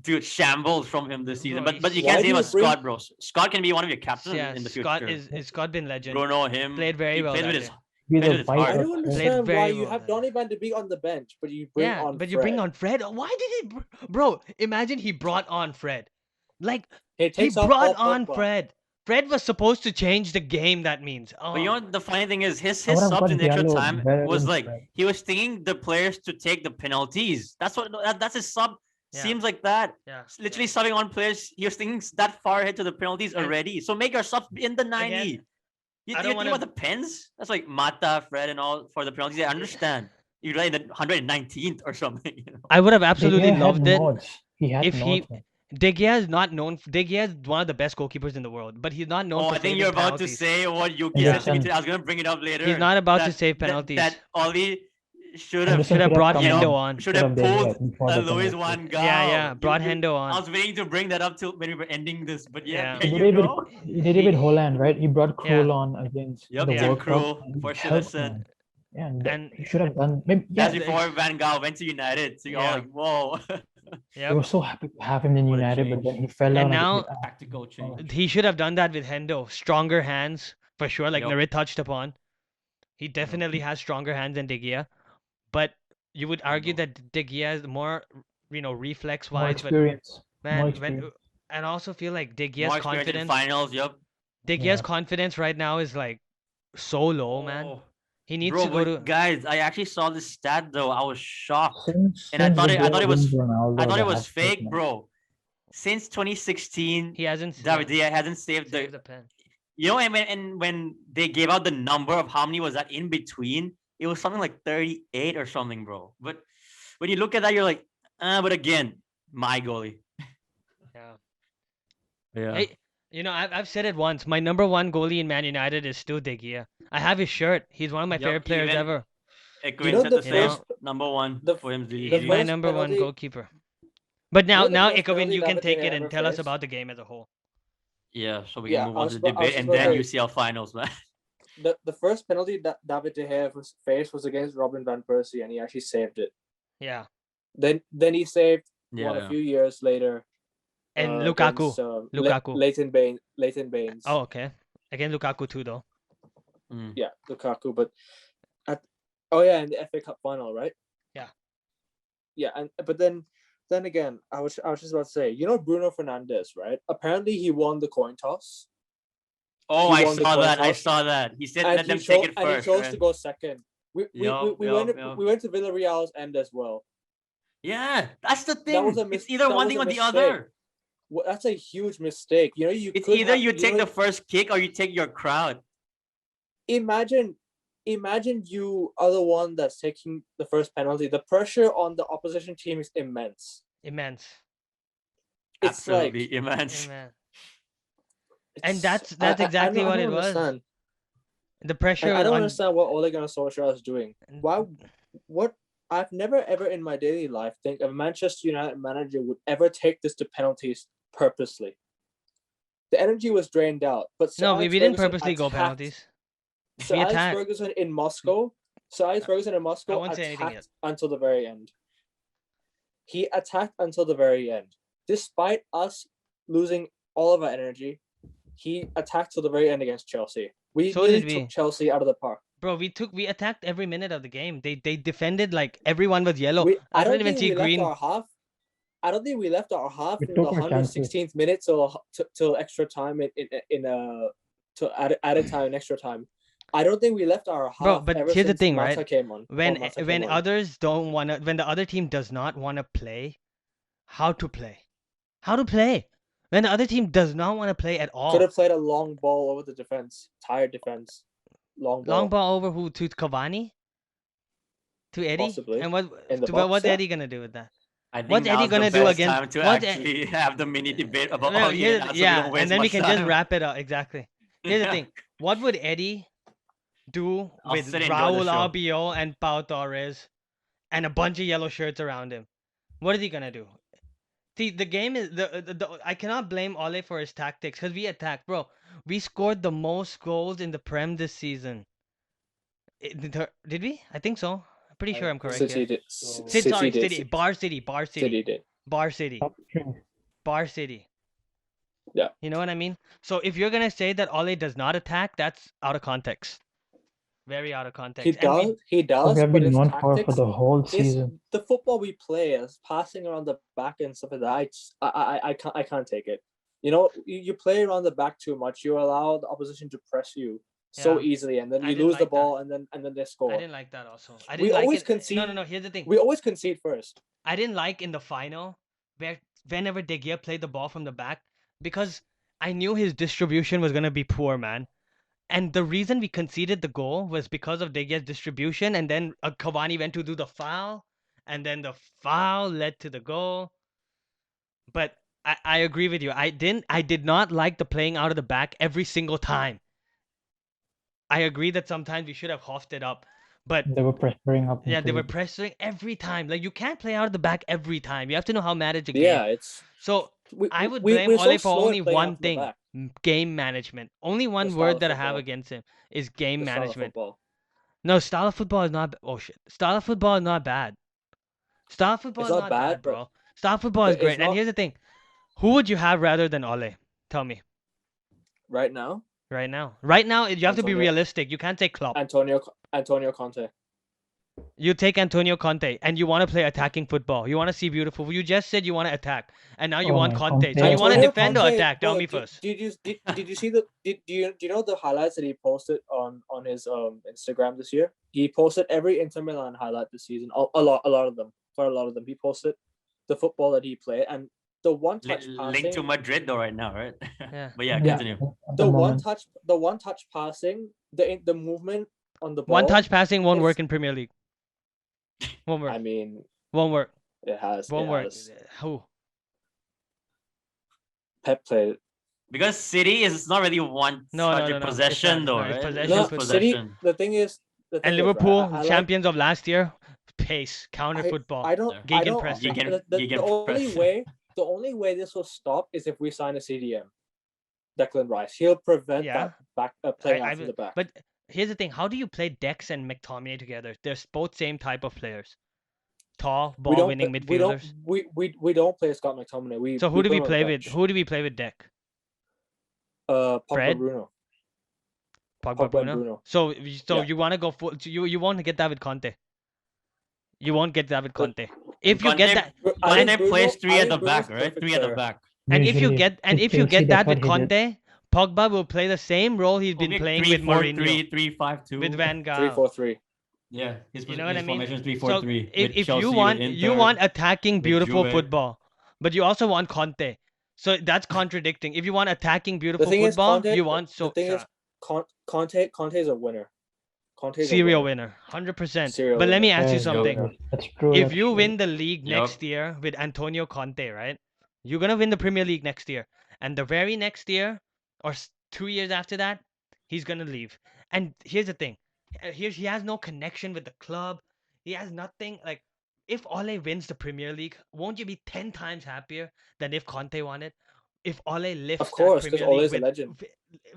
dude shambles from him this season. Bro, But you he's- can't Why say do you about bring- Scott, bro. Scott can be one of your captains Yeah, in the Scott future. is Scott been legend. Bruno, him Played very he well plays that with his day. be Played the with his vice heart. I of don't Fred. understand very why you well have then. Donny Van de Beek on the bench, but you bring Yeah, on but Fred. you bring on Fred. Why did he, bro? Imagine he brought on Fred. Like He he takes off brought Paul on Pogba. Fred. Fred was supposed to change the game. That means. Oh, But you know what the funny thing is, his I would have subs got in the extra Diallo time better was than like Fred. he was thinking the players to take the penalties. That's his sub. Yeah. Seems like that. yeah. Literally subbing on players. He was thinking that far ahead to the penalties And- already. So make your subs in the 90. Again, You I think don't wanna- about the pens? That's like Mata, Fred, and all for the penalties. I understand. You right in the 119th or something. You know? I would have De absolutely Gea had loved it. nods. He had if he- nods, man. De Gea is not known. De Gea is one of the best goalkeepers in the world, but he's not known Oh, for I think saving you're about penalties. to say what you Yeah. said to me today. I was gonna bring it up later. He's not about to that- save that- penalties. That Ollie should have Anderson Should have brought come Hendo on on. should instead have of De Gea pulled before the Luis penalty. Van Gaal. Yeah, brought Hendo I on. was waiting to bring that up till when we were ending this, but yeah, Yeah. there He you did it go. with, he did it with Holland, right? He brought Yeah. Krul on against Yep, the Tim World Cup. Krul, and he first helped, selection. man. Yeah, and, And- he should have done. Maybe, That's yeah, before Van Gaal went to United. So you're all Yeah. like, whoa. they Yep. were so happy to have him in What a United, but then change. he fell down. And now- Tactical change. He should have done that with Hendo. Stronger hands for sure, like Yup. Narit touched upon. He definitely has stronger hands than De Gea, but you would argue Hendo. that De Gea is more, reflex more wise. But experience. man, more when experience. and I also feel like De More Gea's experience in confidence. finals. Yep. De Gea's Yeah. confidence right now is like so low, man. Oh, He needs Bro, to go to. guys, I actually saw this stat though. I was shocked, and I Since thought the day it was Ronaldo, I thought they it was have fake, taken it. bro. Since 2016, He hasn't. David Dia hasn't saved Save the. the pen. You know, and when they gave out the number of how many was that in between, it was something like 38 or something, bro. But when you look at that, you're like, but again, my goalie. Yeah. Yeah. Hey, I've said it once. My number one goalie in Man United is still Diggy. I have his shirt. He's one of my favorite players even ever. Aekavin said the the same. first Number one the- for him. He's the my first number one penalty- goalkeeper. But now, You know the first Aekavin, penalty you can David take De Gea it and ever tell us faced? about the game as a whole. Yeah, so we Yeah, can move I on was to the about- I was debate and just then about to- UCL finals, man. The first penalty that David De Gea faced was against Robin van Persie, and he actually saved it. Yeah. Then he saved Yeah, a few years later. And Lukaku. Against, Lukaku. Leighton Baines. Oh, okay. Again, Lukaku too, though. Mm. Yeah, Lukaku. But in the FA Cup final, right? Yeah. Yeah, but then again, I was just about to say, Bruno Fernandes, right? Apparently, he won the coin toss. Oh, He I won the saw coin that. I toss, saw that. He said and let them he take it and he first. chose Right? to go second. We Yup. went to Villarreal's end as well. Yeah, that's the thing. was a It's either one thing or the other. Well, that's a huge mistake. It's either you take the first kick or you take your crowd. Imagine you are the one that's taking the first penalty. The pressure on the opposition team is immense. Immense. It's Absolutely like immense. Amen. And that's exactly what it was. The pressure. I don't understand what Ole Gunnar Solskjaer is doing. What I've never ever in my daily life think a Manchester United manager would ever take this to penalties purposely. The energy was drained out, but No, we didn't purposely go penalties. Sir Alex Ferguson in Moscow. Sir Alex Ferguson in Moscow attacked until the very end. He attacked until the very end, despite us losing all of our energy. He attacked till the very end against Chelsea. We took Chelsea out of the park. Bro, we attacked every minute of the game. They defended like everyone was yellow. I don't even think see we green. left our half. I don't think we left our half We from the took our chances. 116th minute till extra time to added time and extra time. I don't think we left our half. Bro, but ever here's the since thing, Mata right? came on, When others don't wanna, when the other team does not wanna play, how to play? How to play? When the other team does not want to play at all. Could have played a long ball over the defense, tired defense, long ball. Long ball over who? To Cavani? To Eddie? Possibly. And box, what's Eddie gonna do with that? I think What's Eddie gonna do against? time to actually have the mini debate about No, and then we can just time. wrap it up. Exactly. Here's the thing. What would Eddie do with sit and enjoy the Raul show. Albiol and Pau Torres and a bunch of yellow shirts around him? What is he gonna do? See, the game is I cannot blame Ole for his tactics because we attacked, bro. We scored the most goals in the Prem this season. Did we? I think so. I'm pretty sure I'm correct. City here. did. City. Bar City. City did. Bar City. Bar City. Yeah. You know what I mean? So if you're gonna say that Ole does not attack, that's out of context. Very out of context. He does. We have been known for tactics, the whole season. The football we play is passing around the back and stuff like that. I can't take it. You play around the back too much. You allow the opposition to press you so easily, and then you lose the ball, and then they score. I didn't like that also. We always concede. No. Here's the thing. We always concede first. I didn't like in the final where whenever De Gea played the ball from the back because I knew his distribution was gonna be poor, man. And the reason we conceded the goal was because of De Gea's distribution, and then Cavani went to do the foul, and then the foul led to the goal. But I agree with you. I did not like the playing out of the back every single time. I agree that sometimes we should have hoffed it up, but they were pressuring up. Yeah, they were pressuring every time. Like you can't play out of the back every time. You have to know how to manage a game. Yeah, it's so. I would blame Ole for only one thing: game management. Only one word that I have against him is game management. No, style of football is not. Oh shit, style of football is not bad. Style of football is not bad, bro. Style of football is great. And here's the thing: who would you have rather than Ole? Tell me. Right now. Right now, you have to be realistic. You can't say Klopp. Antonio Conte. You take Antonio Conte and you want to play attacking football. You want to see beautiful. You just said you want to attack, and now you want Conte. So you want to defend or attack? Tell me first. Did you see the do you know the highlights that he posted on his Instagram this year? He posted every Inter Milan highlight this season. A lot of them. Quite a lot of them. He posted the football that he played and the one touch passing. Linked to Madrid though right now, right? Yeah. But yeah, continue. The one touch passing, the movement on the ball. One touch passing won't work in Premier League. Won't work. I mean, won't work. It has. Won't work. Who? Pep played it. Because City is not really one possession though, right? Possession. City, the thing is, and Liverpool, champions of last year, pace, counter football. Gegenpressing. The only way this will stop is if we sign a CDM, Declan Rice. He'll prevent that back playing after the back. But here's the thing: how do you play Dex and McTominay together? They're both same type of players, tall, ball-winning midfielders. We don't play Scott McTominay. So who do we play with? Who do we play with Deck? Pogba, Bruno. Pogba, Bruno. So you want to go full? You want to get that with Conte? You won't get that with Conte. If you get that, Conte plays three at the back, right? Three at the back. And if you get that with Conte, Pogba will play the same role he's been playing with Mourinho. 3-5-2. With Van Gaal. 3-4-3. Yeah, you know what I mean. 3-4-3. So if you want attacking beautiful football, but you also want Conte, so that's contradicting. If you want attacking beautiful football, you want The thing is, Conte is a winner. Serial winner, 100%. But let me ask you something. That's true. If you win the league next year with Antonio Conte, right? You're gonna win the Premier League next year, and the very next year, or 2 years after that, he's gonna leave. And here's the thing: he has no connection with the club. He has nothing. Like, if Ole wins the Premier League, won't you be 10 times happier than if Conte won it? If Ole lifts, of course, because Ole's a legend.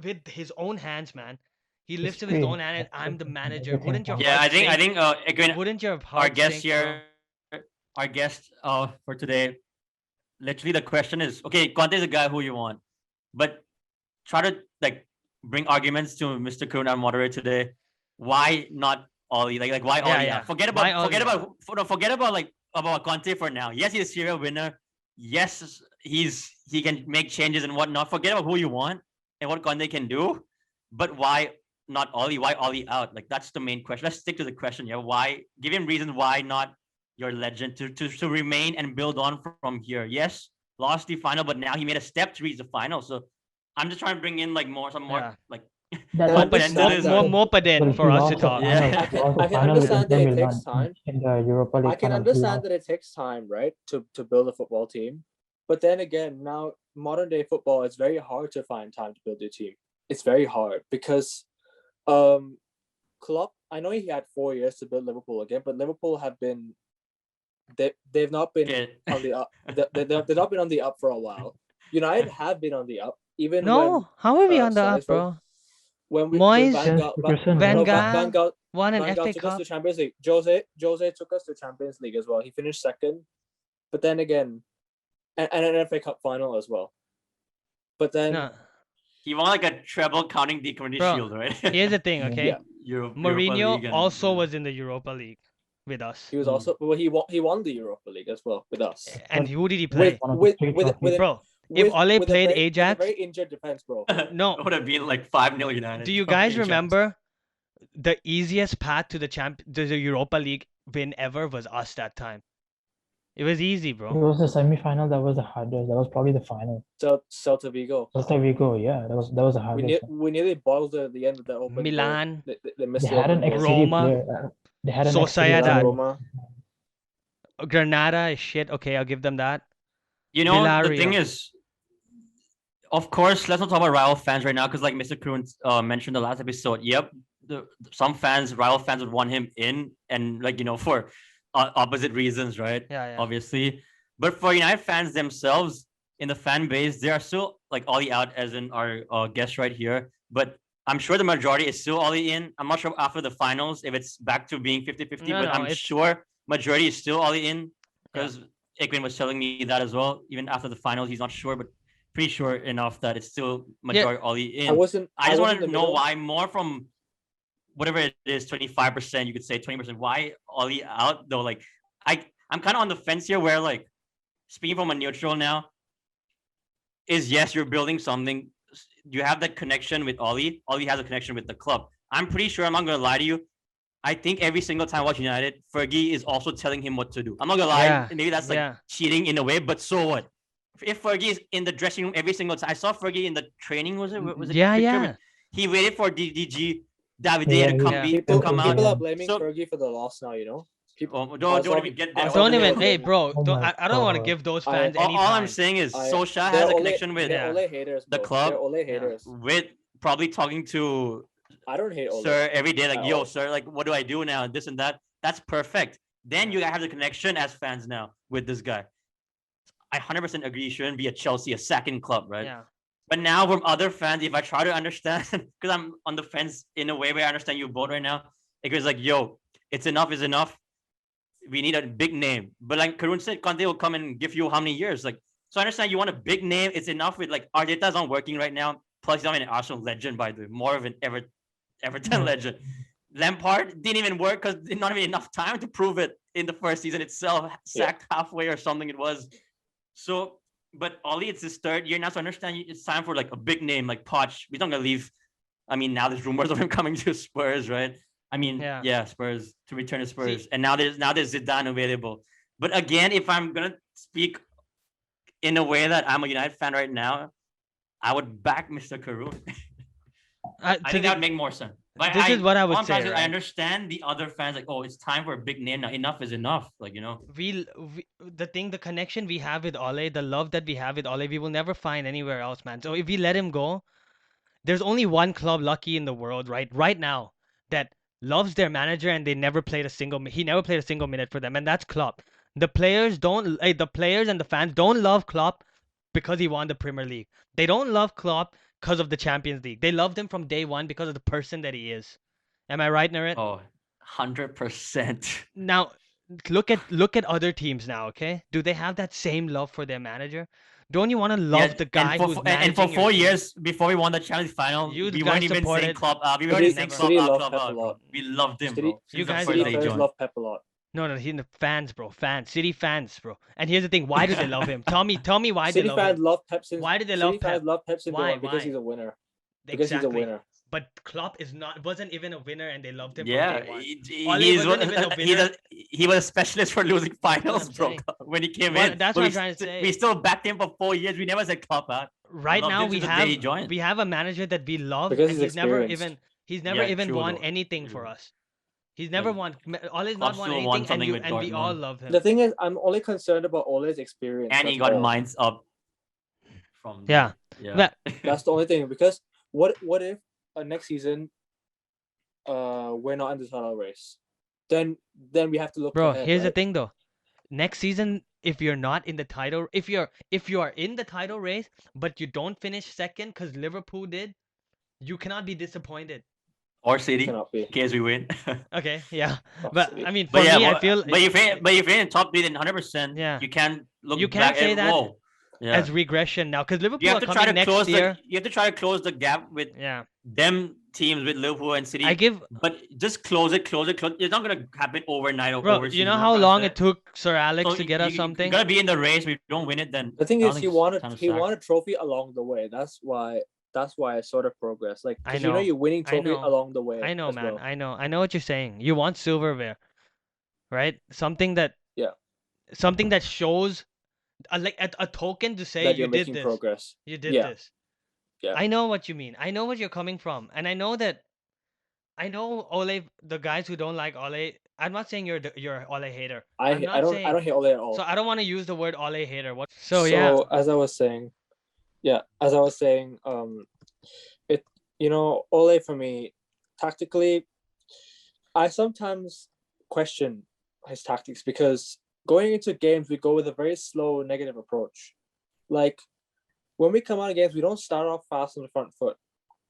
With his own hands, man. He lifts it with his own hand, and I'm the manager. Wouldn't your I think again, wouldn't your our guest here, our guest for today, literally the question is, okay, Conte is a guy who you want, but try to bring arguments to Mr. Kun, our moderator today. Why not Oli? Like why Oli? Yeah. Forget about Conte for now. Yes, he's a serial winner. Yes, he can make changes and whatnot. Forget about who you want and what Conte can do, but why not Oli? Why Oli out? Like, that's the main question. Let's stick to the question. Yeah, why? Give him reasons why not your legend to remain and build on from here. Yes, lost the final, but now he made a step to reach the final. So I'm just trying to bring in more paden for us to talk. Yeah. I can understand that it takes time. In the Europa League I can understand that it takes time, right, to build a football team. But then again, now modern day football, it's very hard to find time to build your team. It's very hard because Klopp, I know he had 4 years to build Liverpool again, but Liverpool have been they've not been on the up. They've not been on the up for a while. United have been on the up. Even how are we on the up, bro? When Moyes, Van Gaal won an FA took Cup. us to Champions League. Jose took us to Champions League as well. He finished second, but then again, and an FA Cup final as well. But then he won like a treble counting the Community Shield, right? Here's the thing, okay? Mourinho also and was in the Europa League with us. He was also he won the Europa League as well with us. And who did he play? Bro. If Ole played Ajax, very injured defense, bro. No, it would have been like 5-0 United. Do you guys remember the easiest path to the Europa League win ever was us that time? It was easy, bro. It was the semi-final that was the hardest. That was probably the final. Celta Vigo. Celta Vigo, yeah, that was the hardest. We nearly boiled the end of the open. Milan. They had an Roma. They had an Sociedad. Roma. Granada is shit. Okay, I'll give them that. You know, the thing is, of course, let's not talk about rival fans right now because, like Mr. Kroon mentioned the last episode, some rival fans would want him in, and for opposite reasons, right? Yeah. Obviously, but for United fans themselves in the fan base, they are still Ollie out, as in our guest right here. But I'm sure the majority is still Ollie in. I'm not sure after the finals if it's back to being 50-50, but I'm sure majority is still Ollie in because Aekavin was telling me that as well. Even after the finals, he's not sure, but pretty sure enough that it's still majority Ollie in. I just wanted to know why more from whatever it is, 25%, you could say 20%. Why Ollie out though? Like I'm kind of on the fence here where like speaking from a neutral now is yes, you're building something. You have that connection with Ollie. Ollie has a connection with the club. I'm pretty sure, I'm not gonna lie to you, I think every single time I watch United, Fergie is also telling him what to do. I'm not gonna lie, maybe that's like cheating in a way, but so what? If Fergie is in the dressing room every single time, I saw Fergie in the training. Was it? Yeah. He waited for Diggy, Davide to come out. People are blaming Fergie for the loss now. You know. People don't even get there. Don't even, hey, bro. I don't want to give those fans any all time. I'm saying is Solskjaer has a connection with the club. They're Ole haters. With probably talking to I don't hate Ole. Sir every day, like, yo, sir, like, what do I do now? This and that. That's perfect. Then you have the connection as fans now with this guy. I 100% agree. You shouldn't be a Chelsea, a second club, right? Yeah. But now from other fans, if I try to understand, because I'm on the fence in a way where I understand you both right now, it goes like, yo, it's enough is enough. We need a big name. But like Karun said, Conte will come and give you how many years? Like, so I understand you want a big name. It's enough with like Arteta's not working right now. Plus, he's not an Arsenal legend, by the way, more of an Everton legend. Lampard didn't even work because not even enough time to prove it in the first season itself. Sacked halfway or something it was. So, but Ollie, it's his third year now. So I understand it's time for like a big name like Poch. We're not gonna leave. I mean, now there's rumors of him coming to Spurs, right? I mean, Spurs to return to Spurs, and now there's Zidane available. But again, if I'm gonna speak in a way that I'm a United fan right now, I would back Mr. Karun. I think that would make more sense. But this is what I would say. Right? I understand the other fans like, oh, it's time for a big name now. Enough is enough. Like, you know. The connection we have with Ole, the love that we have with Ole, we will never find anywhere else, man. So if we let him go, there's only one club lucky in the world, right now, that loves their manager and he never played a single minute for them, and that's Klopp. The players and the fans don't love Klopp because he won the Premier League. They don't love Klopp because of the Champions League. They loved him from day one because of the person that he is. Am I right, Narit? Oh, 100%. Now, look at other teams now, okay? Do they have that same love for their manager? Don't you want to love the guy who's managing and for 4 years before we won the Champions Final, we weren't even saying Klopp up. We weren't saying Klopp up. We loved him, bro. You guys love Pep a lot. No, he's the fans, bro. City fans, bro. And here's the thing: why do they love him? Tell me why City they love him. City fans love Pep since. Why do they love Pep? City fans love Pep since why? Because he's a winner. Exactly. Because he's a winner. But Klopp wasn't even a winner, and they loved him. Yeah, he was a specialist for losing finals, bro. When he came in, that's what I'm trying to say. We still backed him for 4 years. We never said Klopp out. Right now, we have a manager that we love, because and he's never even won anything for us. He's never won. Ole's not won anything, and we all love him. The thing is, I'm only concerned about Ole's experience. And he got minds up from That's the only thing. Because what if next season we're not in the title race? Then we have to look. Bro, ahead, here's the thing though. Next season, if you're not in the title, if you are in the title race, but you don't finish second because Liverpool did, you cannot be disappointed. Or City, in case we win. Okay, yeah. But I mean, for me, I feel. But if you're in top three, then 100%. You can't look. You can't say that as regression now, because Liverpool are coming next year. You have to try to close the gap with them teams with Liverpool and City. But just close it. It's not gonna happen overnight. Bro, you know how long it took Sir Alex to get us something? You gotta be in the race. If you don't win it, then the thing is, he won a trophy along the way. That's why I sort of progress. Like, I know you're winning trophy along the way. I know, man. Well. I know what you're saying. You want silverware, right? Something that shows, like a token to say that you did this. Progress. You did this. Yeah. I know what you mean. I know what you're coming from, and I know Ole. The guys who don't like Ole. I'm not saying you're Ole hater. I don't hate Ole at all. So I don't want to use the word Ole hater. So as I was saying. Ole for me, tactically, I sometimes question his tactics because going into games, we go with a very slow negative approach. Like, when we come out of games, we don't start off fast on the front foot.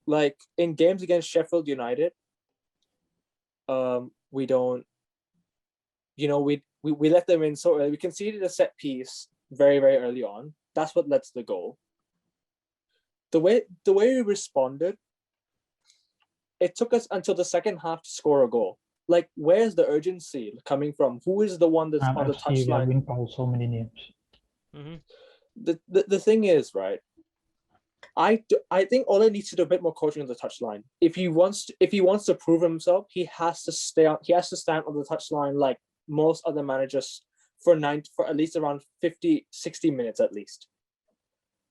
Like, in games against Sheffield United, we don't, we let them in so early. We conceded a set piece very, very early on. That's what led to the goal. The way we responded it took us until the second half to score a goal. Like, where's the urgency coming from? Who is the one that's on the touchline? I've been called so many names. The thing is, right? I think Ole needs to do a bit more coaching on the touchline. If he wants to prove himself, he has to stand on the touchline like most other managers for at least around 50, 60 minutes at least.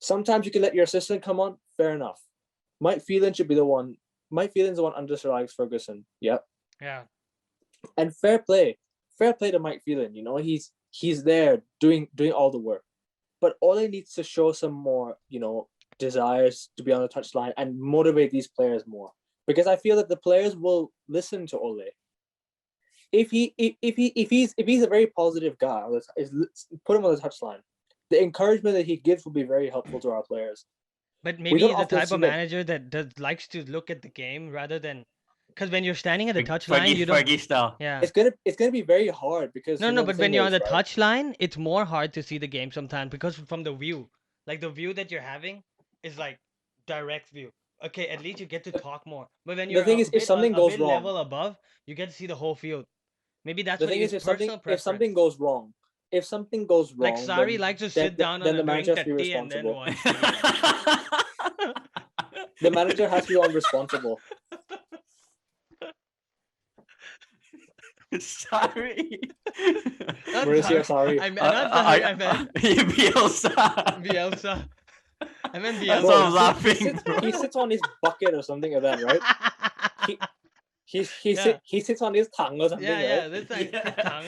Sometimes you can let your assistant come on, fair enough. Mike Phelan should be the one. Mike Phelan's the one under Sir Alex Ferguson. Yep. Yeah. And fair play to Mike Phelan. You know, he's there doing all the work. But Ole needs to show some more, you know, desires to be on the touchline and motivate these players more. Because I feel that the players will listen to Ole. If he's a very positive guy, put him on the touchline. The encouragement that he gives will be very helpful to our players. But maybe he's the type of manager that likes to look at the game rather than, because when you're standing at the touchline, you don't. Fergie style. Yeah. It's gonna be very hard because no. But when you're on the touchline, it's more hard to see the game sometimes because from the view, like the view that you're having is like direct view. Okay, at least you get to talk more. But when you're the thing is, if something goes wrong, level above, you get to see the whole field. Maybe that's the thing is, if something goes wrong, like Sari likes to sit down on the manager has to be responsible. The manager has to be on responsible. Sorry. Mauricio, sorry. I meant Bielsa. I meant Bielsa. Bielsa. I'm laughing. He sits on his bucket or something like that, right? He sits on his tongue or something, right? This like his tongue.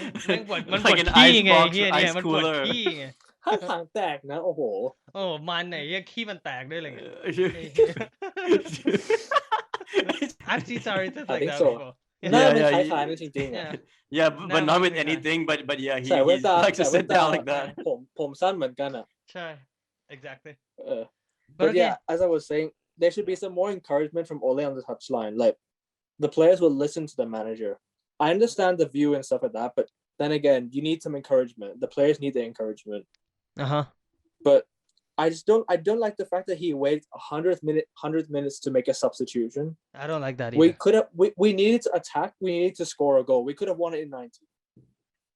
Like an ice box, ice cooler. ถ้าถังแตกนะโอ้โห มันไหนขี้มันแตกด้วยอะไรเงี้ย I've seen Sari sit like that before. Yeah, but not with anything. But yeah, he likes to sit down like that. ผมสั้นเหมือนกันอ่ะ ใช่ exactly. But yeah, as I was saying, there should be some more encouragement from Ole on the touchline. Like, the players will listen to the manager. I understand the view and stuff like that, but then again, you need some encouragement. The players need the encouragement. But I don't like the fact that he waited 100 minutes to make a substitution. I don't like that either. We needed to attack. We needed to score a goal. We could have won it in 90.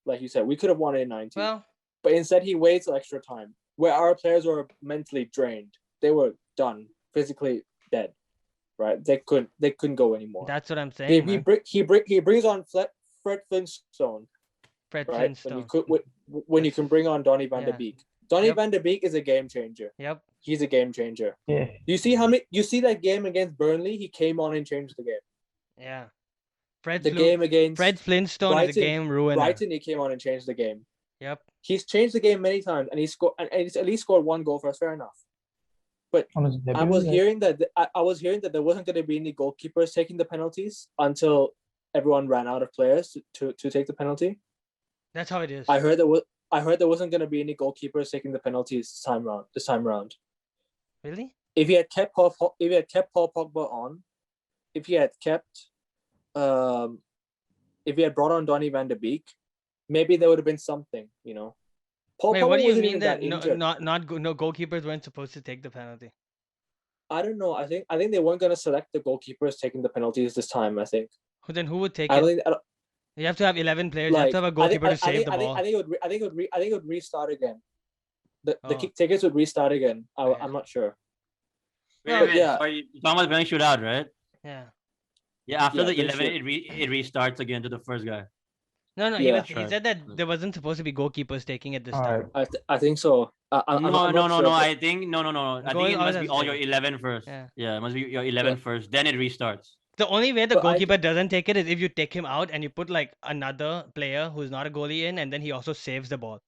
Like you said, we could have won it in 90. Well, but instead he waits extra time, where our players were mentally drained. They were done, physically dead. Right? They couldn't go anymore. That's what I'm saying. He brings on Fred Flintstone. Flintstone. When you can bring on Donny van de Beek. Donny van de Beek is a game changer. Yep. He's a game changer. Yeah. You see that game against Burnley, he came on and changed the game. Yeah. Game against Fred Flintstone Brighton, is a game ruiner. Brighton, he came on and changed the game. Yep. He's changed the game many times and he's at least scored one goal for us, fair enough. But I was hearing that there wasn't going to be any goalkeepers taking the penalties until everyone ran out of players to take the penalty. That's how it is. I heard there wasn't going to be any goalkeepers taking the penalties this time round. Really? If he had kept Paul Pogba on, if he had brought on Donny van de Beek, maybe there would have been something, you know. Wait, what do you mean that no goalkeepers weren't supposed to take the penalty? I don't know. I think they weren't going to select the goalkeepers taking the penalties this time. I think. Then who would take it? You have to have 11 players. You have to have a goalkeeper to save the ball. I think it would restart again. The tickets would restart again. I'm not sure. Wait, yeah. Are you talking about penalty shootout, right? Yeah. Yeah. After the 11, it restarts again to the first guy. No. He said that there wasn't supposed to be goalkeepers taking it this time. I think so. No. I think it must be all your 11 first. Yeah, it must be your 11 first. Then it restarts. The only way the goalkeeper doesn't take it is if you take him out and you put like another player who's not a goalie in, and then he also saves the ball.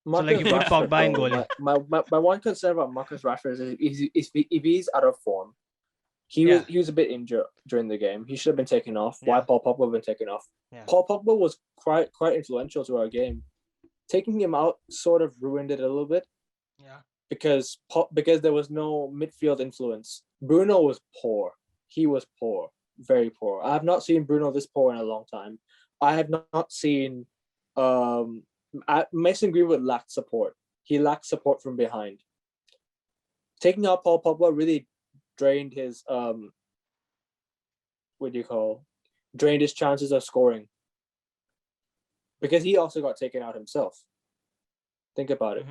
So like you put Pogba in goalie. My one concern about Marcus Rashford is if he's out of form, he was a bit injured during the game. He should have been taken off. Why Paul Pogba been taken off? Yeah. Paul Pogba was quite influential to our game. Taking him out sort of ruined it a little bit. Yeah. Because there was no midfield influence. Bruno was poor. He was poor, very poor. I have not seen Bruno this poor in a long time. I have not seen Mason Greenwood lacked support. He lacked support from behind. Taking out Paul Pogba really drained his drained his chances of scoring. Because he also got taken out himself. Think about it.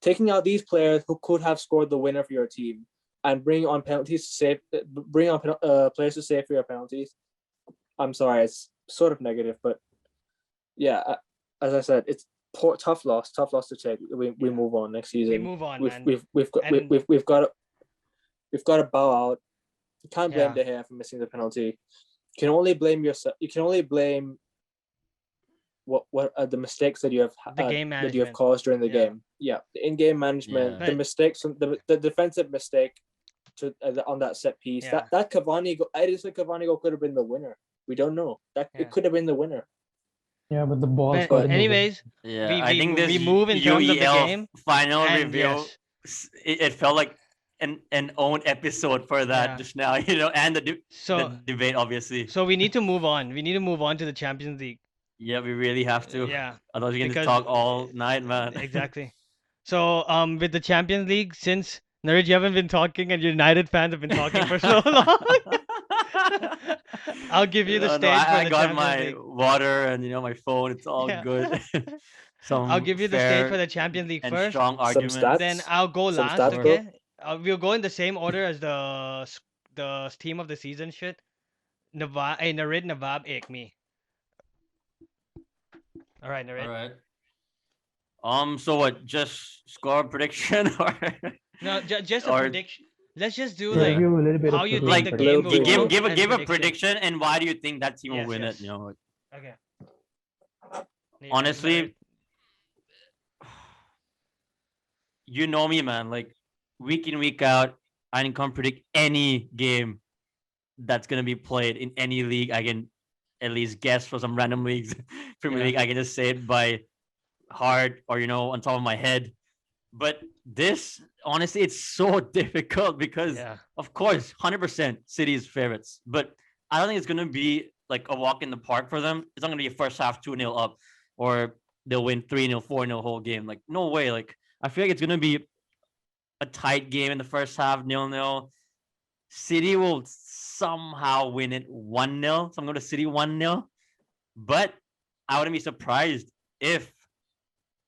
Taking out these players who could have scored the winner for your team and bring on penalties to save, players to save for your penalties. I'm sorry, it's sort of negative, but yeah, as I said, it's tough loss to take. We move on next season. We move on, man. We've got to bow out. You can't blame De Gea for missing the penalty. You can only blame yourself. You can only blame what are the mistakes that you have that you have caused during the game. Yeah, the in-game management, the mistakes, the defensive mistake on that set piece. That Cavani goal, Edison Cavani goal could have been the winner. We don't know. It could have been the winner. Yeah, but the ball. Anyways, I think we move in terms of the game. Final review. It felt like an own episode for that just now, and the debate, obviously. So we need to move on. We need to move on to the Champions League. Yeah, we really have to. Yeah. Otherwise, we're going to talk all night, man. Exactly. So, with the Champions League, since Narij, you haven't been talking and United fans have been talking for so long, I'll give you the stage for the Champions League. I got my water and my phone. It's all good. I'll give you the stage for the Champions League first. Strong arguments. Then I'll go last. Okay. We'll go in the same order as the team of the season shit. Narid, Nawab, Ekmi. All right, Narid. All right. So what? Just score prediction or? No, just a prediction. Let's just do how you think the game will go. Give a prediction and why do you think that team will win it? Okay. Honestly, you know me, man. Like week in, week out, I can't predict any game that's gonna be played in any league. I can at least guess for some random leagues. Premier League, I can just say it by heart or on top of my head. But this, honestly, it's so difficult because, of course, 100% City's favorites. But I don't think it's gonna be like a walk in the park for them. It's not gonna be a first half 2-0 up, or they'll win 3-0, 4-0 whole game. Like no way. Like I feel like it's gonna be a tight game in the first half, 0-0. City will somehow win it 1-0. So I'm going to City 1-0. But I wouldn't be surprised if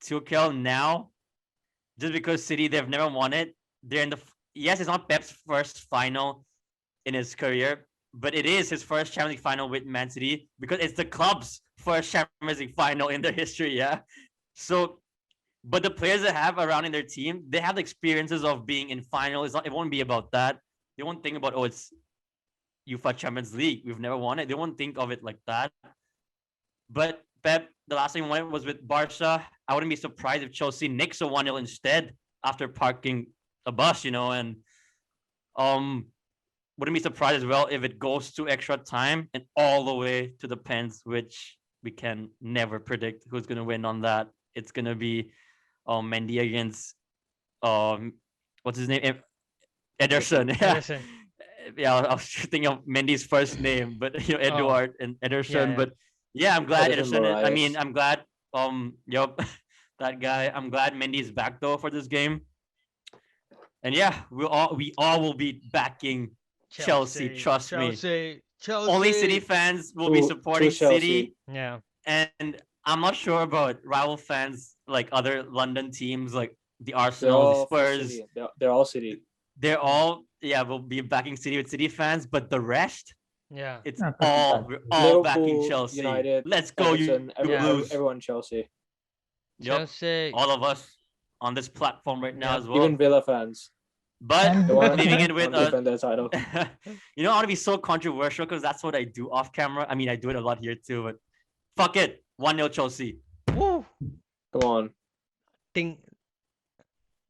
Tuchel now, just because City, they've never won it. They're in yes, it's not Pep's first final in his career, but it is his first Champions League final with Man City because it's the club's first Champions League final in their history. Yeah. So, but the players that have around in their team, they have the experiences of being in final. It won't be about that. They won't think about, it's UEFA Champions League. We've never won it. They won't think of it like that. But Pep, the last time he won it was with Barca. I wouldn't be surprised if Chelsea nicks a 1-0 instead after parking a bus, and wouldn't be surprised as well if it goes to extra time and all the way to the pens, which we can never predict who's going to win on that. It's going to be Mendy against what's his name? Ederson. Ederson. Yeah, I was thinking of Mendy's first name, but Eduard and Ederson. Yeah. But yeah, I'm glad Ederson. I mean, I'm glad that guy. I'm glad Mendy's back though for this game. And yeah, we all will be backing Chelsea. Trust me. Chelsea. Only City fans will be supporting City. Yeah. And I'm not sure about rival fans like other London teams like the Arsenal, the Spurs. They're all City. They're all we'll be backing City with City fans, but the rest, we're all Liverpool, backing Chelsea. United, let's go, Everton, everyone Chelsea. Yep. Chelsea. All of us on this platform right now as well. Even Villa fans. But leaving it with their title. I want to be so controversial because that's what I do off camera. I mean, I do it a lot here too, but fuck it. 1-0 Chelsea. Woo. Come on.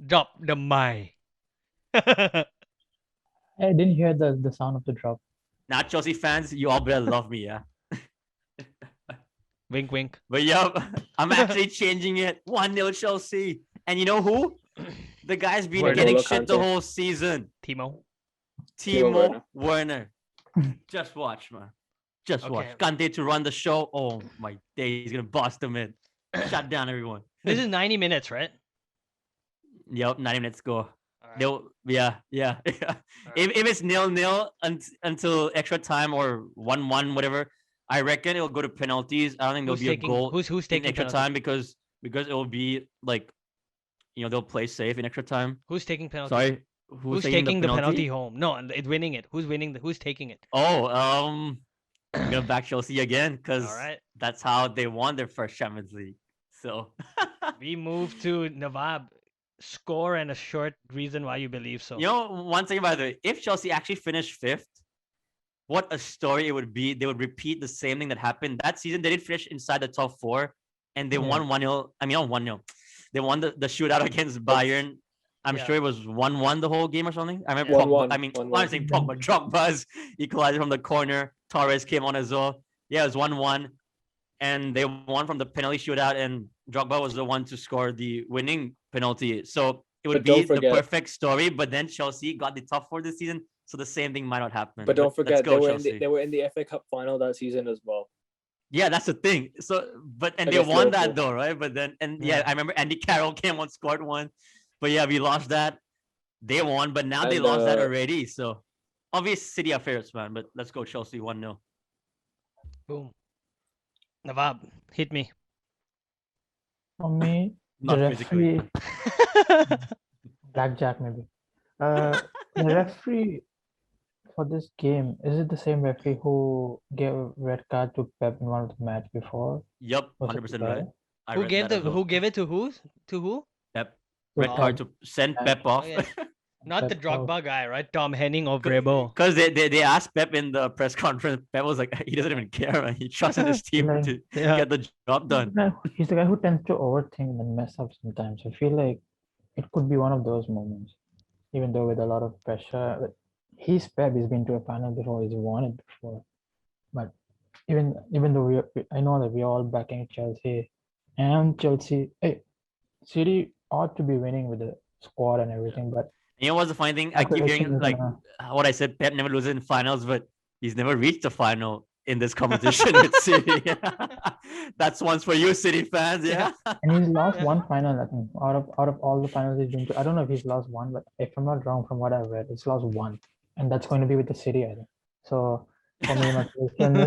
Drop the mic. I didn't hear the sound of the drop. Not Chelsea fans, you all better love me, yeah. Wink, wink. But I'm actually changing it. 1-0 Chelsea. And you know who? The guy's been getting shit the whole season. Timo Werner. Just watch, man. Just watch. Kante to run the show. Oh my day, he's gonna bust them in. Shut down everyone. This is 90 minutes, right? Yep, 90 minutes go. All They'll yeah. If it's 0-0 until extra time or 1-1, whatever, I reckon it'll go to penalties. I don't think there'll be a goal Who's taking in extra penalties? time because it'll be like, they'll play safe in extra time. Who's taking penalties? Sorry, who's taking the penalty home? No, it's winning it. Who's winning? Who's taking it? Oh, I'm gonna back Chelsea again because Alright. that's how they won their first Champions League. So we move to Nawab. Score and a short reason why you believe so. One thing, by the way, if Chelsea actually finished 5th, what a story it would be. They would repeat the same thing that happened that season. They did finish inside the top 4 and they won 1-0. I mean, not 1-0. They won the shootout against Bayern. I'm sure it was 1-1 the whole game or something. I remember I'm saying Pogba, Drogba's equalizer from the corner. Torres came on as well. Yeah, it was 1-1. And they won from the penalty shootout, and Drogba was the one to score the winning penalty. So it would be the perfect story. But then Chelsea got the top 4 this season, so the same thing might not happen. But don't forget, they were in the FA Cup final that season as well. Yeah, that's the thing. So, they won that though, right? But then, I remember Andy Carroll came on, scored one. But yeah, we lost that. They won, but now they lost that already. So, obviously, City are favorites, man. But let's go Chelsea 1-0. Boom. Nawab, hit me. For me, Not the physically. referee, blackjack maybe. The referee for this game, is it the same referee who gave a red card to Pep in one of the match before? Yep, 100% right. Who gave it to who? To who? Pep. Red card to send Pep off. Not the Drogba guy, right? Tom Henning or Brebo. Because they asked Pep in the press conference. Pep was like, he doesn't even care, man. He trusted his team to get the job done. He's the guy who tends to overthink and mess up sometimes. I feel like it could be one of those moments, even though with a lot of pressure. He's Pep. He's been to a final before. He's won it before. But even though I know that we're all backing Chelsea, and Chelsea, City ought to be winning with the squad and everything, but. You know what's the funny thing? I keep hearing like what I said, Pep never loses in finals, but he's never reached a final in this competition with City. That's once for you, City fans. Yeah. And he's lost one final, I think. Out of all the finals he's been to, I don't know if he's lost one, but if I'm not wrong from what I've read, he's lost one. And that's going to be with the City, I think. So for me, my prediction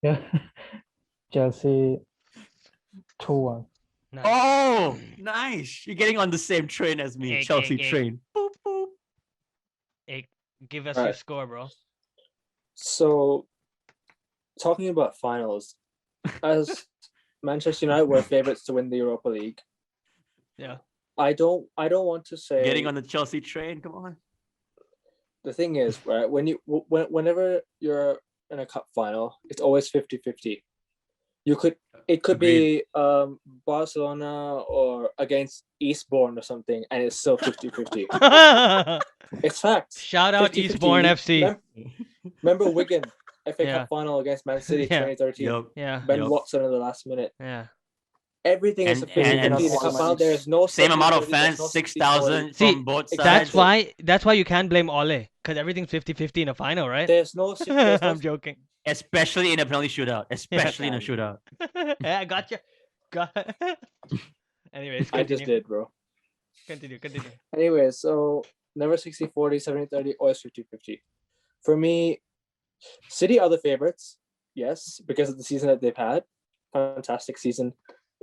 is Chelsea 2-1. Nice. Oh, nice. You're getting on the same train as me, Chelsea train. Boop, boop. Hey, give us your score, bro. So, talking about finals, as Manchester United were favorites to win the Europa League. Yeah. I don't want to say getting on the Chelsea train. Come on. The thing is, right, whenever you're in a cup final, it's always 50-50. It could be Barcelona or against Eastbourne or something, and it's still 50-50. It's fact. Shout out 50-50. Eastbourne FC. Remember Wigan FA Cup final against Man City 2013? Yeah. Ben Watson in the last minute. Yeah. Everything is a 50-50 in the cup final. There is no same amount of fans, 6,000 from both sides. That's why you can't blame Ole, because everything's 50-50 in a final, right? There's no I'm joking. Especially in a penalty shootout. Especially in a shootout. Yeah, gotcha. Anyways, continue. I just did, bro. Continue. Anyways, so never 60-40, 70-30, always 50-50. For me, City are the favorites, yes, because of the season that they've had. Fantastic season.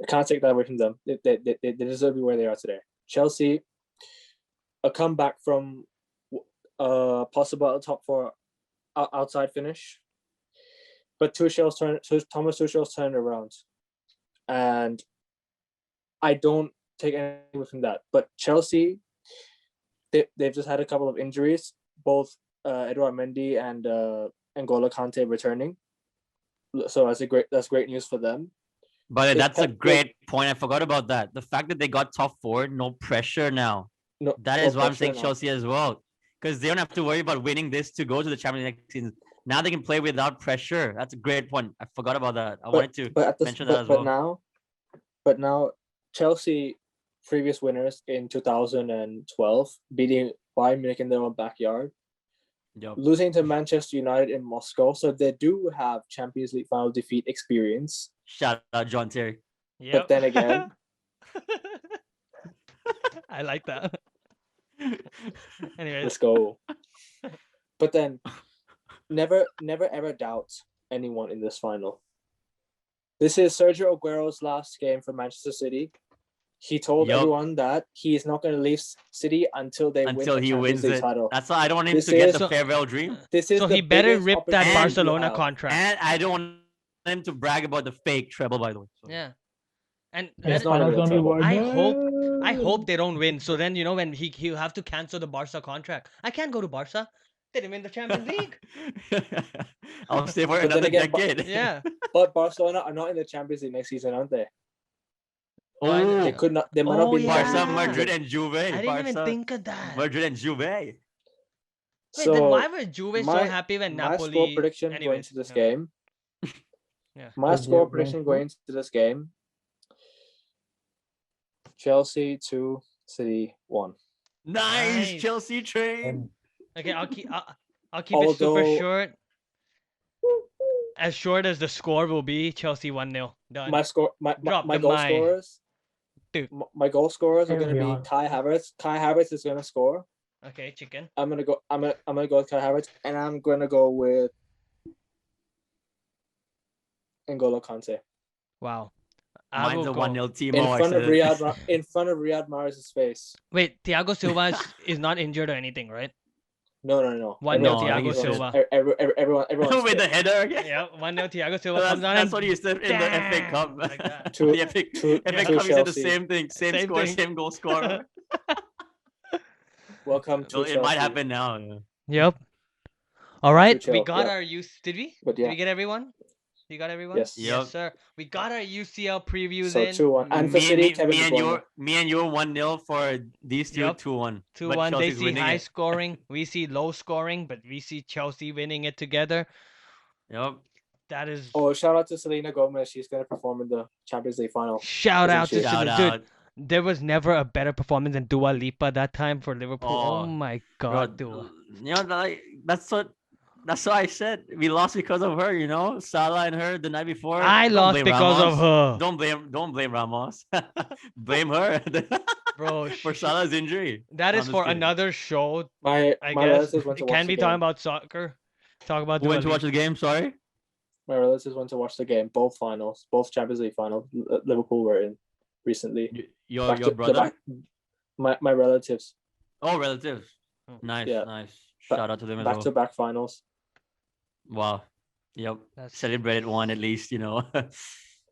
I can't take that away from them. They deserve to be where they are today. Chelsea, a comeback from possible top 4 outside finish. But Thomas Tuchel's turned around. And I don't take anything from that. But Chelsea, they've just had a couple of injuries, both Edouard Mendy and N'Golo Kante returning. So that's great news for them. But that's a great point. I forgot about that. The fact that they got top 4, no pressure now. That is why I'm saying Chelsea as well. Because they don't have to worry about winning this to go to the Champions League next season. Now they can play without pressure. That's a great point. I forgot about that. I wanted to mention that as well. But now, Chelsea, previous winners in 2012, beating Bayern Munich in their own backyard, losing to Manchester United in Moscow. So they do have Champions League final defeat experience. Shout out John Terry. But then again, I like that. Anyways, let's go. But then, never ever doubt anyone in this final. This is Sergio Aguero's last game for Manchester City. He told everyone that he is not going to leave City until he wins the title. That's why I don't want him to get the farewell dream. So he better rip that Barcelona contract. And I don't want him to brag about the fake treble, by the way. So. Yeah. And I hope they don't win. So then, when he'll have to cancel the Barca contract. I can't go to Barca. They didn't win the Champions League. I'll stay for another decade. Yeah. But Barcelona are not in the Champions League next season, aren't they? Oh, they could not. They might not be. Barca, Madrid, and Juve. I didn't even think of that. Madrid and Juve. Wait, then why were Juve so happy when Napoli? My score prediction going into this game. Yeah. My score prediction going into this game. Chelsea 2, City 1. Nice Chelsea train. Okay, I'll keep it super short. As short as the score will be, Chelsea 1-0. Done. My goal scorers. Dude. My goal scorers are gonna be Kai Havertz. Kai Havertz is gonna score. Okay, chicken. I'm gonna go with Kai Havertz, and I'm gonna go with N'Golo Kante. Wow. Mine's a 1-0 team. In front of Riyad Mahrez's face. Wait, Thiago Silva is not injured or anything, right? No. 1-0 Thiago Silva. Everyone with the header again. Yeah, 1-0 Thiago Silva comes on. That's what you said in the FA Cup. Like that. The FA Cup, you said the same thing. Same score, same goal scorer. Welcome to Chelsea. It might happen now. Yep. All right, we got our use. Did we? But Did we get everyone? You got everyone? Yes. Yes, sir. We got our UCL previews in. 2-1. And for City, me and you 1-0 for these two. 2-1. 2-1. They see high scoring. We see low scoring, but we see Chelsea winning it together. Yep. That is. Oh, shout out to Selena Gomez. She's gonna perform in the Champions League final. Shout out to Selena. Dude, there was never a better performance than Dua Lipa that time for Liverpool. Oh my God, Dua. That's what I said. We lost because of her, Salah and her the night before. I lost because of her. Don't blame Ramos. Blame her. Bro, for Salah's injury. That is for another show. I guess we can't be talking about soccer. Talk about who went to watch the game, sorry? My relatives went to watch the game, both finals, both Champions League finals Liverpool were in recently. Your brother? My relatives. Oh, relatives. Nice, nice. Shout out to them as well. Back-to-back finals. Wow. Yep. Celebrated one at least,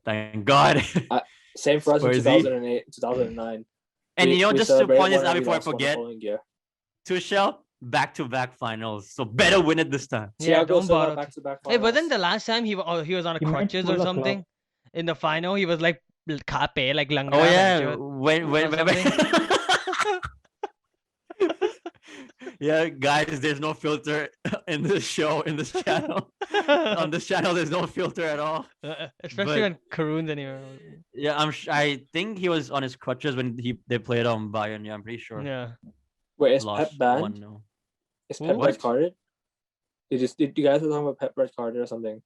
Thank God. Same for us in 2008, 2009. And just to point this out before I forget, Tuchel, back-to-back finals. So better win it this time. Yeah, don't bother. Back-to-back finals. Hey, but then the last time he was on a crutches or something. In the final, he was like kape, like langra. Oh yeah, when yeah, guys, there's no filter in this channel. On this channel, there's no filter at all. Especially when Karun's in here. Yeah, I think he was on his crutches when they played on Bayern. Yeah, I'm pretty sure. Yeah. Wait, is Pep banned? Is Pep red carded? Did you guys were talking about Pep red carded or something?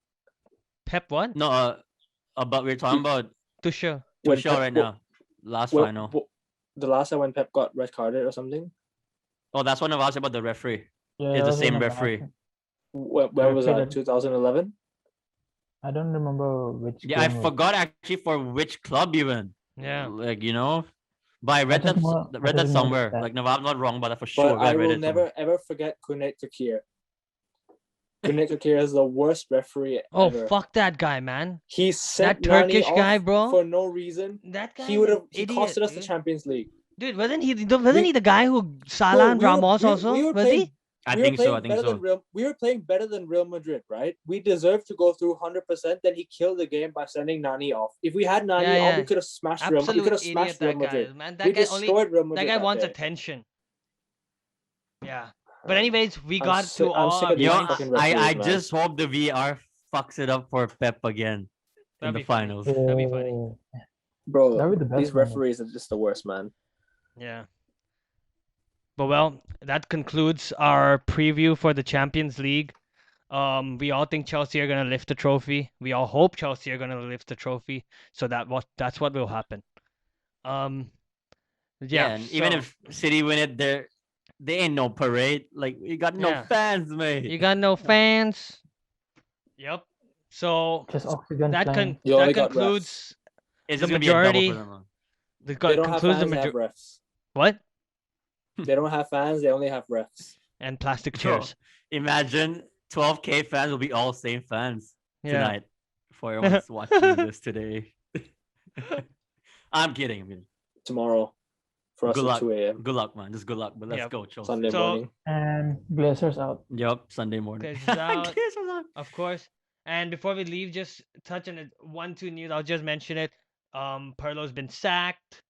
Pep what? No, we're talking about Tuchel right now. Last final. The last time when Pep got red carded or something? Oh, that's one of us about the referee. Yeah, it's the same referee. Where was that? 2011? I don't remember which. Yeah, I forgot actually for which club even. Yeah. Like, but I read that somewhere. Like, no, I'm not wrong, but for sure. But I will never ever forget Cüneyt Çakır. Cüneyt Çakır is the worst referee ever. Fuck that guy, man. He sent that Turkish guy, bro, for no reason. That guy. He costed us the Champions League. Dude, wasn't he the guy who Salah and Ramos also? Was he? I think so. We were playing better than Real Madrid, right? We deserved to go through 100%. Then he killed the game by sending Nani off. If we had Nani off, we could have smashed Real. We could have smashed Real Madrid. Man, we destroyed Real Madrid. That guy wants attention. Yeah. But anyways, we got to all. I just hope the VR fucks it up for Pep again in the finals. That'd be funny. Bro, these referees are just the worst, man. Yeah. But that concludes our preview for the Champions League. We all think Chelsea are gonna lift the trophy. We all hope Chelsea are gonna lift the trophy. So that's what will happen. Yeah, and even if City win it, They ain't no parade. Like, you got no fans, mate. You got no fans. Yep. So Just oxygen that playing. that concludes It's the just gonna be a double majority. for them. They don't have concludes fans, the they have refs. What? They don't have fans, they only have refs. And plastic Bro, chairs. imagine 12K fans will be all same fans Yeah. tonight for everyone's watching this today. I'm kidding. Tomorrow for us Good at luck. 2 a.m. Good luck, man. Just good luck. But let's Yep. go, Chelsea. Sunday morning. And Glazers out. Yep, Sunday morning. Glazers out. Glazers out. Of course. And before we leave, just touch on it. 1-2 news. I'll just mention it. Pirlo's been sacked,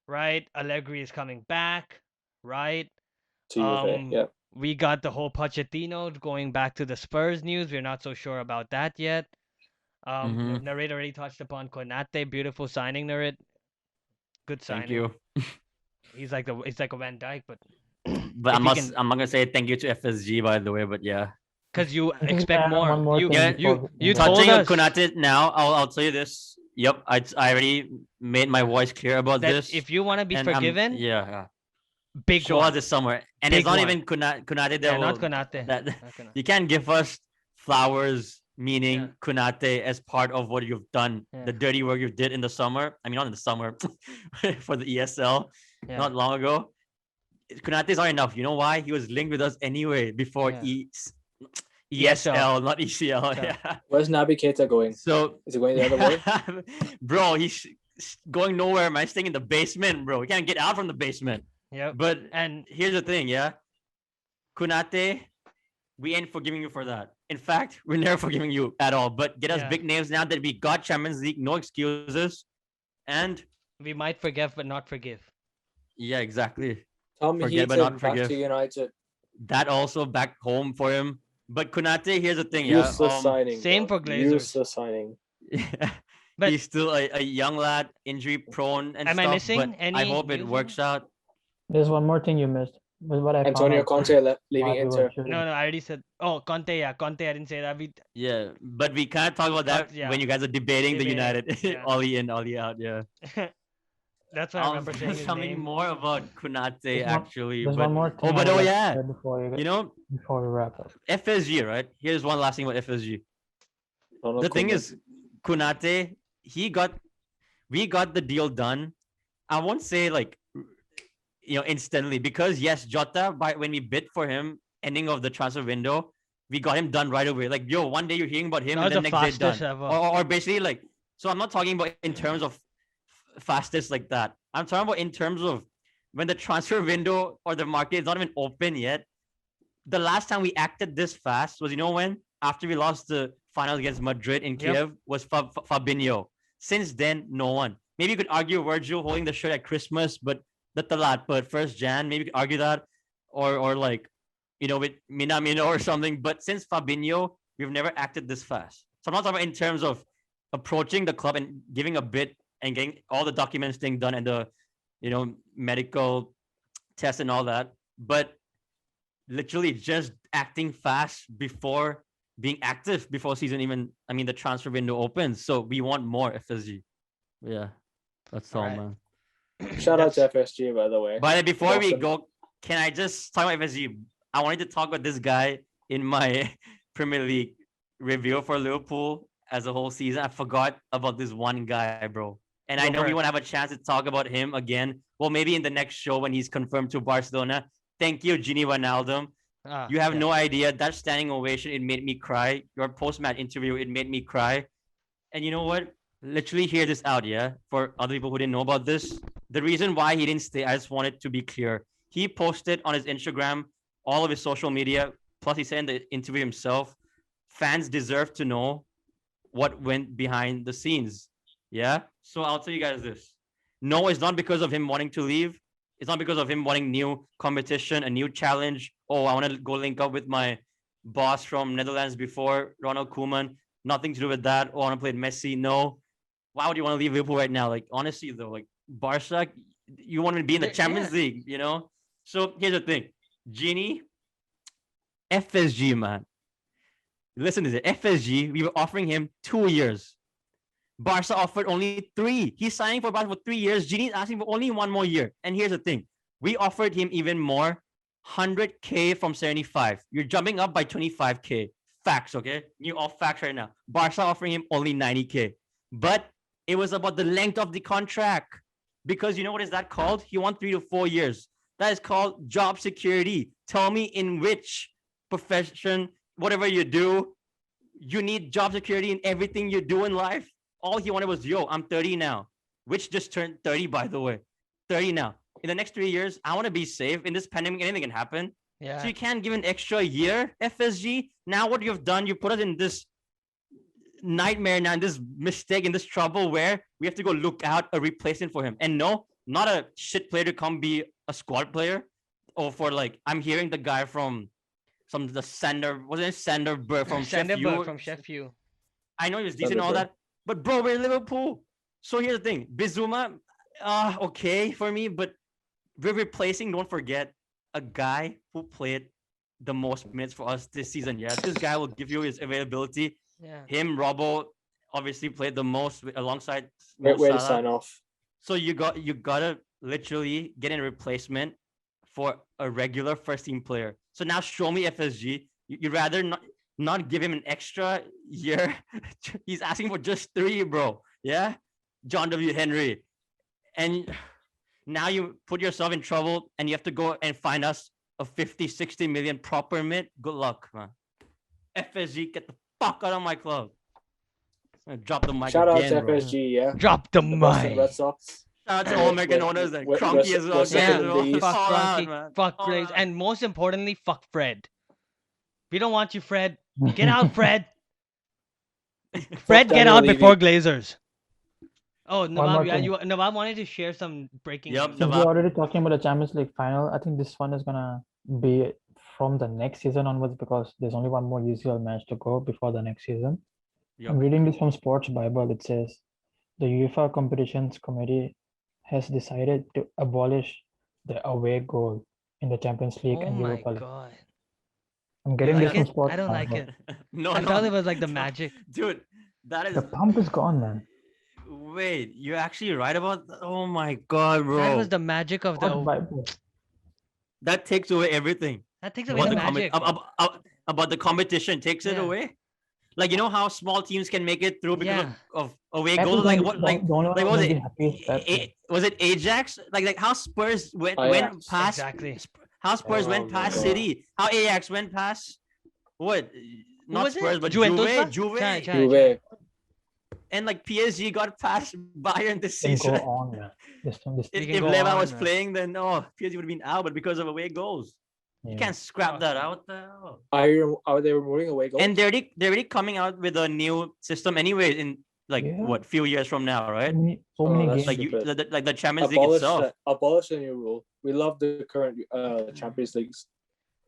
right? Allegri is coming back, right? To Juve, yep. We got the whole Pochettino going back to the Spurs news. We're not so sure about that yet. Narrator already touched upon Konate. Beautiful signing, Narrator. Good signing. Thank you. He's like a Van Dijk, but I'm not gonna say thank you to FSG, by the way, but yeah. Because you expect more. You told touching us Konate now. I'll tell you this. Yep, I already made my voice clear about that this. if you want to be forgiven, big show one. us this somewhere, and Big it's not one. even Konate. Not Konate. That Not Konate. you can't give us flowers, meaning Konate, as part of what you've done, the dirty work you did in the summer. I mean, not in the summer, for the ESL, not long ago. Konate is not enough. You know why? He was linked with us anyway before ESL, not ECL. Yeah. Where's Naby Keita going? So is he going the other way? Bro, he's going nowhere, man. He's staying in the basement, bro. He can't get out from the basement. Yeah. But here's the thing, Konate, we ain't forgiving you for that. In fact, we're never forgiving you at all. But get us big names now that we got Champions League, no excuses, and we might forgive but not forgive. Yeah, exactly. Forget but not forgive. Back to United. That also back home for him. But Konate, here's the thing, Useless signing. Same for Glazers. Useless signing. But he's still a young lad, injury prone and stuff. Am I missing but any? I hope it works out. There's one more thing you missed. Was what I Antonio Conte leaving Inter. No, I already said. Oh, Conte, Conte. I didn't say that. Yeah, but we can't talk about that when you guys are debating the United. Ollie in, Ollie out. Yeah. That's what I remember saying. Something more about Konate actually. There's one more thing. Before we wrap up. FSG, right? Here's one last thing about FSG. The thing is, Konate, we got the deal done. I won't say instantly, because yes, Jota, when we bid for him, ending of the transfer window, we got him done right away. One day you're hearing about him and then next day done. Or basically so I'm not talking about in terms of fastest like that. I'm talking about in terms of when the transfer window or the market is not even open yet. The last time we acted this fast was, when? After we lost the final against Madrid in Kiev, was Fabinho. Since then, no one. Maybe you could argue Virgil holding the shirt at Christmas, but that's a lot. But 1st Jan, maybe you could argue that. Or with Minamino or something. But since Fabinho, we've never acted this fast. So I'm not talking about in terms of approaching the club and giving a bid and getting all the documents thing done and the, medical tests and all that. But literally just acting fast before being active before season the transfer window opens. So we want more FSG. Yeah, that's all, man. Shout out to FSG, by the way. But before we go, can I just talk about FSG? I wanted to talk about this guy in my Premier League review for Liverpool as a whole season. I forgot about this one guy, bro. And I know we won't have a chance to talk about him again. Well, maybe in the next show when he's confirmed to Barcelona. Thank you, Gini Wijnaldum. You have no idea. That standing ovation, it made me cry. Your post-match interview, it made me cry. And you know what? Literally hear this out, for other people who didn't know about this. The reason why he didn't stay, I just wanted to be clear. He posted on his Instagram, all of his social media, plus he said in the interview himself, fans deserve to know what went behind the scenes. Yeah? So I'll tell you guys this. No, it's not because of him wanting to leave. It's not because of him wanting new competition, a new challenge. Oh, I want to go link up with my boss from Netherlands before, Ronald Koeman. Nothing to do with that. Oh, I want to play with Messi. No. Why would you want to leave Liverpool right now? Honestly, though, Barca, you want to be in the Champions League, So here's the thing. Genie, FSG, man. Listen to this. FSG, we were offering him 2 years. Barca offered only 3. He's signing for Barca for 3 years. Gini's asking for only 1 more year. And here's the thing. We offered him even more, 100K from 75. You're jumping up by 25K. Facts, okay? You all facts right now. Barca offering him only 90K. But it was about the length of the contract. Because you know what is that called? He won 3 to 4 years. That is called job security. Tell me in which profession, whatever you do, you need job security in everything you do in life. All he wanted was, yo, I'm 30 now, which just turned 30, by the way. 30 now. In the next 3 years, I want to be safe. In this pandemic, anything can happen. Yeah. So you can't give an extra year, FSG. Now what you've done, you put us in this nightmare now, in this mistake, in this trouble where we have to go look out a replacement for him. And no, not a shit player to come be a squad player. Or for like, I'm hearing the guy from the Sander, wasn't it Sanderberg from Sanderberg from Sheffield. I know he was decent and all that, but bro, we're Liverpool. So here's the thing, Bizuma, okay for me, but we're replacing, don't forget, a guy who played the most minutes for us this season. Yeah, this guy will give you his availability. Yeah. Him, Robbo, obviously played the most alongside. Great way to sign off. So you gotta literally get a replacement for a regular first team player. So now show me FSG. You'd rather not give him an extra year. He's asking for just 3, bro. Yeah, John W. Henry, and now you put yourself in trouble, and you have to go and find us a 50, 60 million proper mid. Good luck, man. FSG, get the fuck out of my club. I'm gonna drop the mic. Shout again, out to FSG, yeah. Drop the Boston mic. Red Sox. Shout out to all American owners and Cronky as well. Yeah, fuck All out, Cronky, man. fuck All Graves, out. and most importantly, fuck Fred. We don't want you, Fred. Get out, Fred. Fred, get out before Glazers. Oh, Nawab wanted to share some breaking news. Since we're already talking about the Champions League final, I think this one is gonna be from the next season onwards because there's only one more UCL match to go before the next season. Yep. I'm reading this from Sports Bible. It says the UEFA Competitions Committee has decided to abolish the away goal in the Champions League and Europa League. Oh my god. I'm getting this from it? Sports I don't like Bible. it. No, I thought it was like the magic. Dude, that is. The pump is gone, man. Wait, you're actually right about that? Oh my god, bro. That was the magic of the. Sports Bible. That takes away everything. That takes away the magic. About the competition, takes it away. Like, you know how small teams can make it through because of away goals. Like what? Like was it? Was it Ajax? Like how Spurs went past. Exactly. How Spurs went past City. How Ajax went past. What? Not Spurs, but Juve. And like PSG got past Bayern this season. Go on, man. If Leva was playing, then PSG would have been out. But because of away goals, you can't scrap that out. Are they removing away goals? And they're already coming out with a new system anyway. In like what few years from now, right? So many games. Like the Champions League itself. Abolish the new rule. We love the current Champions Leagues.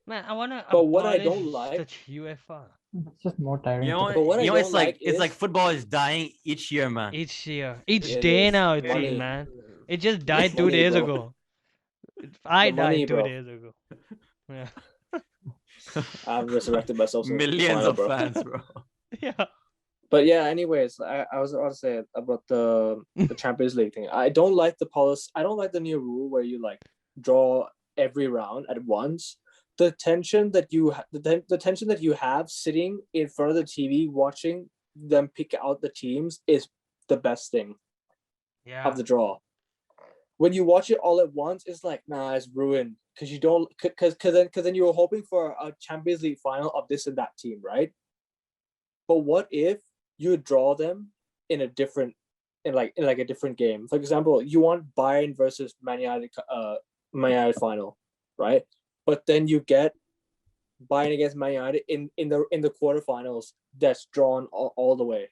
Man, I wanna. But what I don't like, UEFA. It's just more tiring. You know, it's like football is dying each year, man. Each day now, it seems, man. It just died 2 days ago. I died 2 days ago. Yeah. I've resurrected myself. Millions of fans, bro. Yeah. But yeah, anyways, I was about to say about the Champions League thing. I don't like the policy. I don't like the new rule where you like draw every round at once. The tension that you have sitting in front of the TV watching them pick out the teams is the best thing of the draw. When you watch it all at once, it's like, nah, it's ruined because you don't because then you were hoping for a Champions League final of this and that team, right? But what if you draw them in a different a different game? For example, you want Bayern versus Man United final, right? But then you get Bayern against Man United in the quarterfinals that's drawn all the way.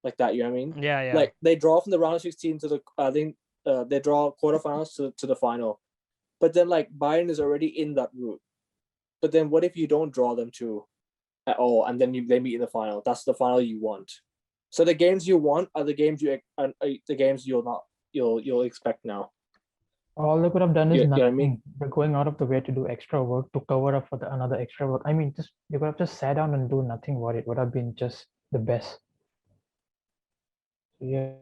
Like that, you know what I mean? Yeah. Like they draw from the round of 16 to they draw quarterfinals to the final. But then like Bayern is already in that route. But then what if you don't draw them to at all and then they meet in the final? That's the final you want. So the games you want are the games you'll expect now. All they could have done is nothing. They're going out of the way to do extra work to cover up for another extra work. I mean, they could have just sat down and do nothing about it. Would have been just the best. Yeah.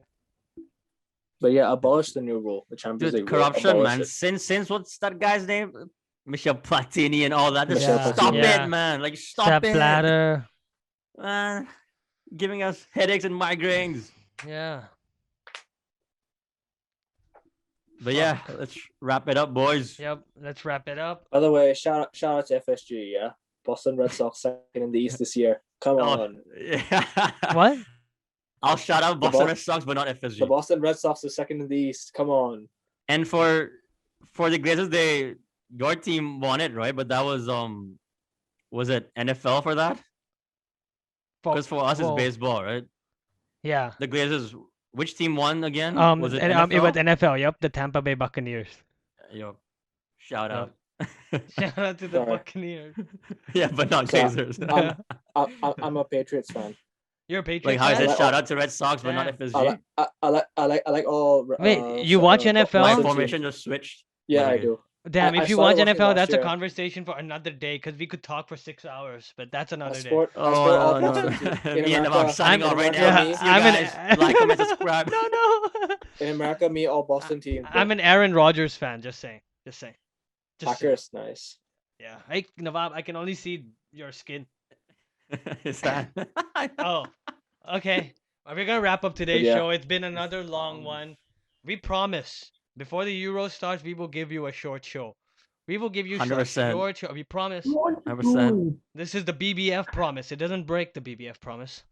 But yeah, abolish the new rule. The Champions League corruption, man. It. Since what's that guy's name? Michel Platini and all that. Just Michel stop Platini. it, man. Like, stop Sepp it. Blatter. Man, giving us headaches and migraines. Yeah. But yeah, let's wrap it up, boys. Yep. Let's wrap it up. By the way, shout out to FSG, yeah? Boston Red Sox second in the East this year. Come on. Yeah. What? I'll shout out Boston Red Sox, but not FSG. The Boston Red Sox are second in the East. Come on. And for the Glazers, your team won it, right? But that was it NFL for that? Because for us, it's baseball, right? Yeah. The Glazers, which team won again? Was it NFL? It was NFL. Yep, the Tampa Bay Buccaneers. Yo, shout out. Shout out to the Buccaneers. Yeah, but not Glazers. I'm a Patriots fan. You're a Patriots fan? Like, how is fan? it shout out to Red Sox, but not FSG? I like all. Wait, you watch NFL? My formation just switched. Yeah, I do. Damn, if you watch NFL, that's a conversation for another day because we could talk for 6 hours, but that's another day. Oh, no. Me and I'm signing off right now. Like, comment, subscribe. No. In America, me, all Boston teams. I'm an Aaron Rodgers fan, just saying. Packers, nice. Yeah. Hey, Nawab, I can only see your skin. Is that? Oh, okay. We're going to wrap up today's show. It's been another long one. We promise. Before the Euro starts, we will give you a short show. We will give you 100%. a short show. We promise. 100%. This is the BBF promise. It doesn't break the BBF promise.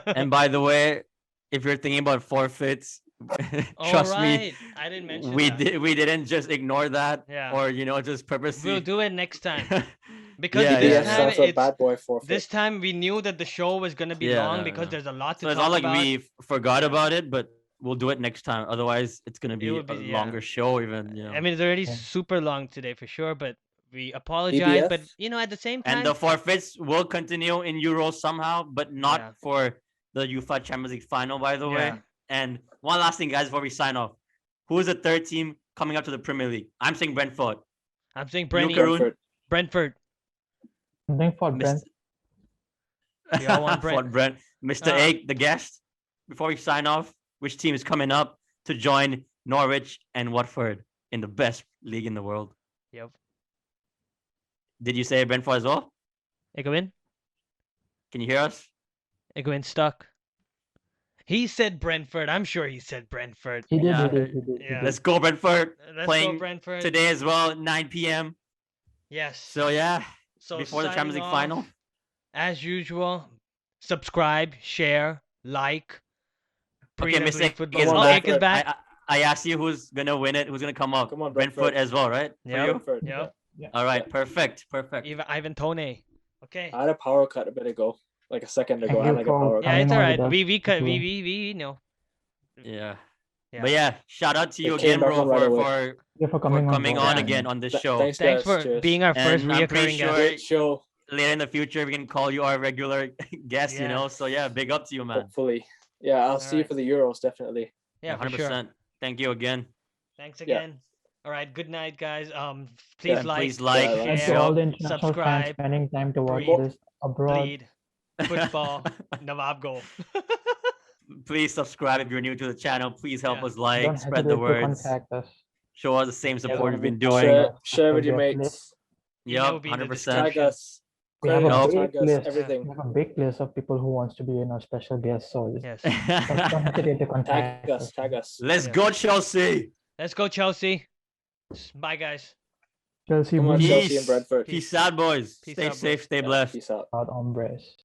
And by the way, if you're thinking about forfeits, trust me, I didn't mention we that. we didn't just ignore that, or just purposely. We'll do it next time. Because this time we knew that the show was gonna be long because there's a lot to talk about. It's not like we forgot about it, but we'll do it next time. Otherwise, it's gonna be a longer show. Even I mean, it's already super long today for sure, but we apologize. BBF? But at the same time, and the forfeits will continue in Euro somehow, but not for the UEFA Champions League final, by the way. And one last thing, guys, before we sign off, who is the third team coming up to the Premier League? I'm saying Brentford. I'm saying Brentford. I'm saying for Brent. We all want Brent. Brent. Mr. Ake, the guest. Before we sign off, which team is coming up to join Norwich and Watford in the best league in the world? Yep. Did you say Brentford as well? Aekavin? Can you hear us? Aekavin stuck. He said Brentford. I'm sure he said Brentford. He did. Yeah. Let's go Brentford. Let's Playing go Brentford today as well, 9 p.m. Yes. So before the Champions League final. As usual, subscribe, share, like. Okay, Mr. Football. Ake is back. I asked you who's gonna win it, who's gonna come up. Come on, Brentford as well, right? Yeah. Yep. All right, perfect. Ivan Tone. Okay. I had a power cut a bit ago, like a second ago. I had like a power cut. Yeah, it's alright. We know. Yeah. But yeah, shout out to you again, bro, for coming on again on this show. Thanks for being our first reoccurring guest. Show. Later in the future, we can call you our regular guest, So yeah, big up to you, man. Hopefully. Yeah, I'll see you for the Euros, definitely. Yeah, 100%. Sure. Thank you again. Thanks again. Yeah. All right, good night, guys. Please like, and share, to all the international subscribe, fans spending time to watch this abroad. Bleed, football, Nawab goal. Please subscribe if you're new to the channel. Please help us Don't spread the words. Contact us. Show us the same support we've been doing. Share with your mates. Yep, 100%. Tag us. We have a big list. Everything. We have a big list of people who wants to be our special guest. So yes. don't hesitate to contact us. Tag us. Let's go, Chelsea. Let's go, Chelsea. Bye, guys. Chelsea, Chelsea and Brentford. Peace out, boys. Stay safe, stay blessed. Peace out. Hombres.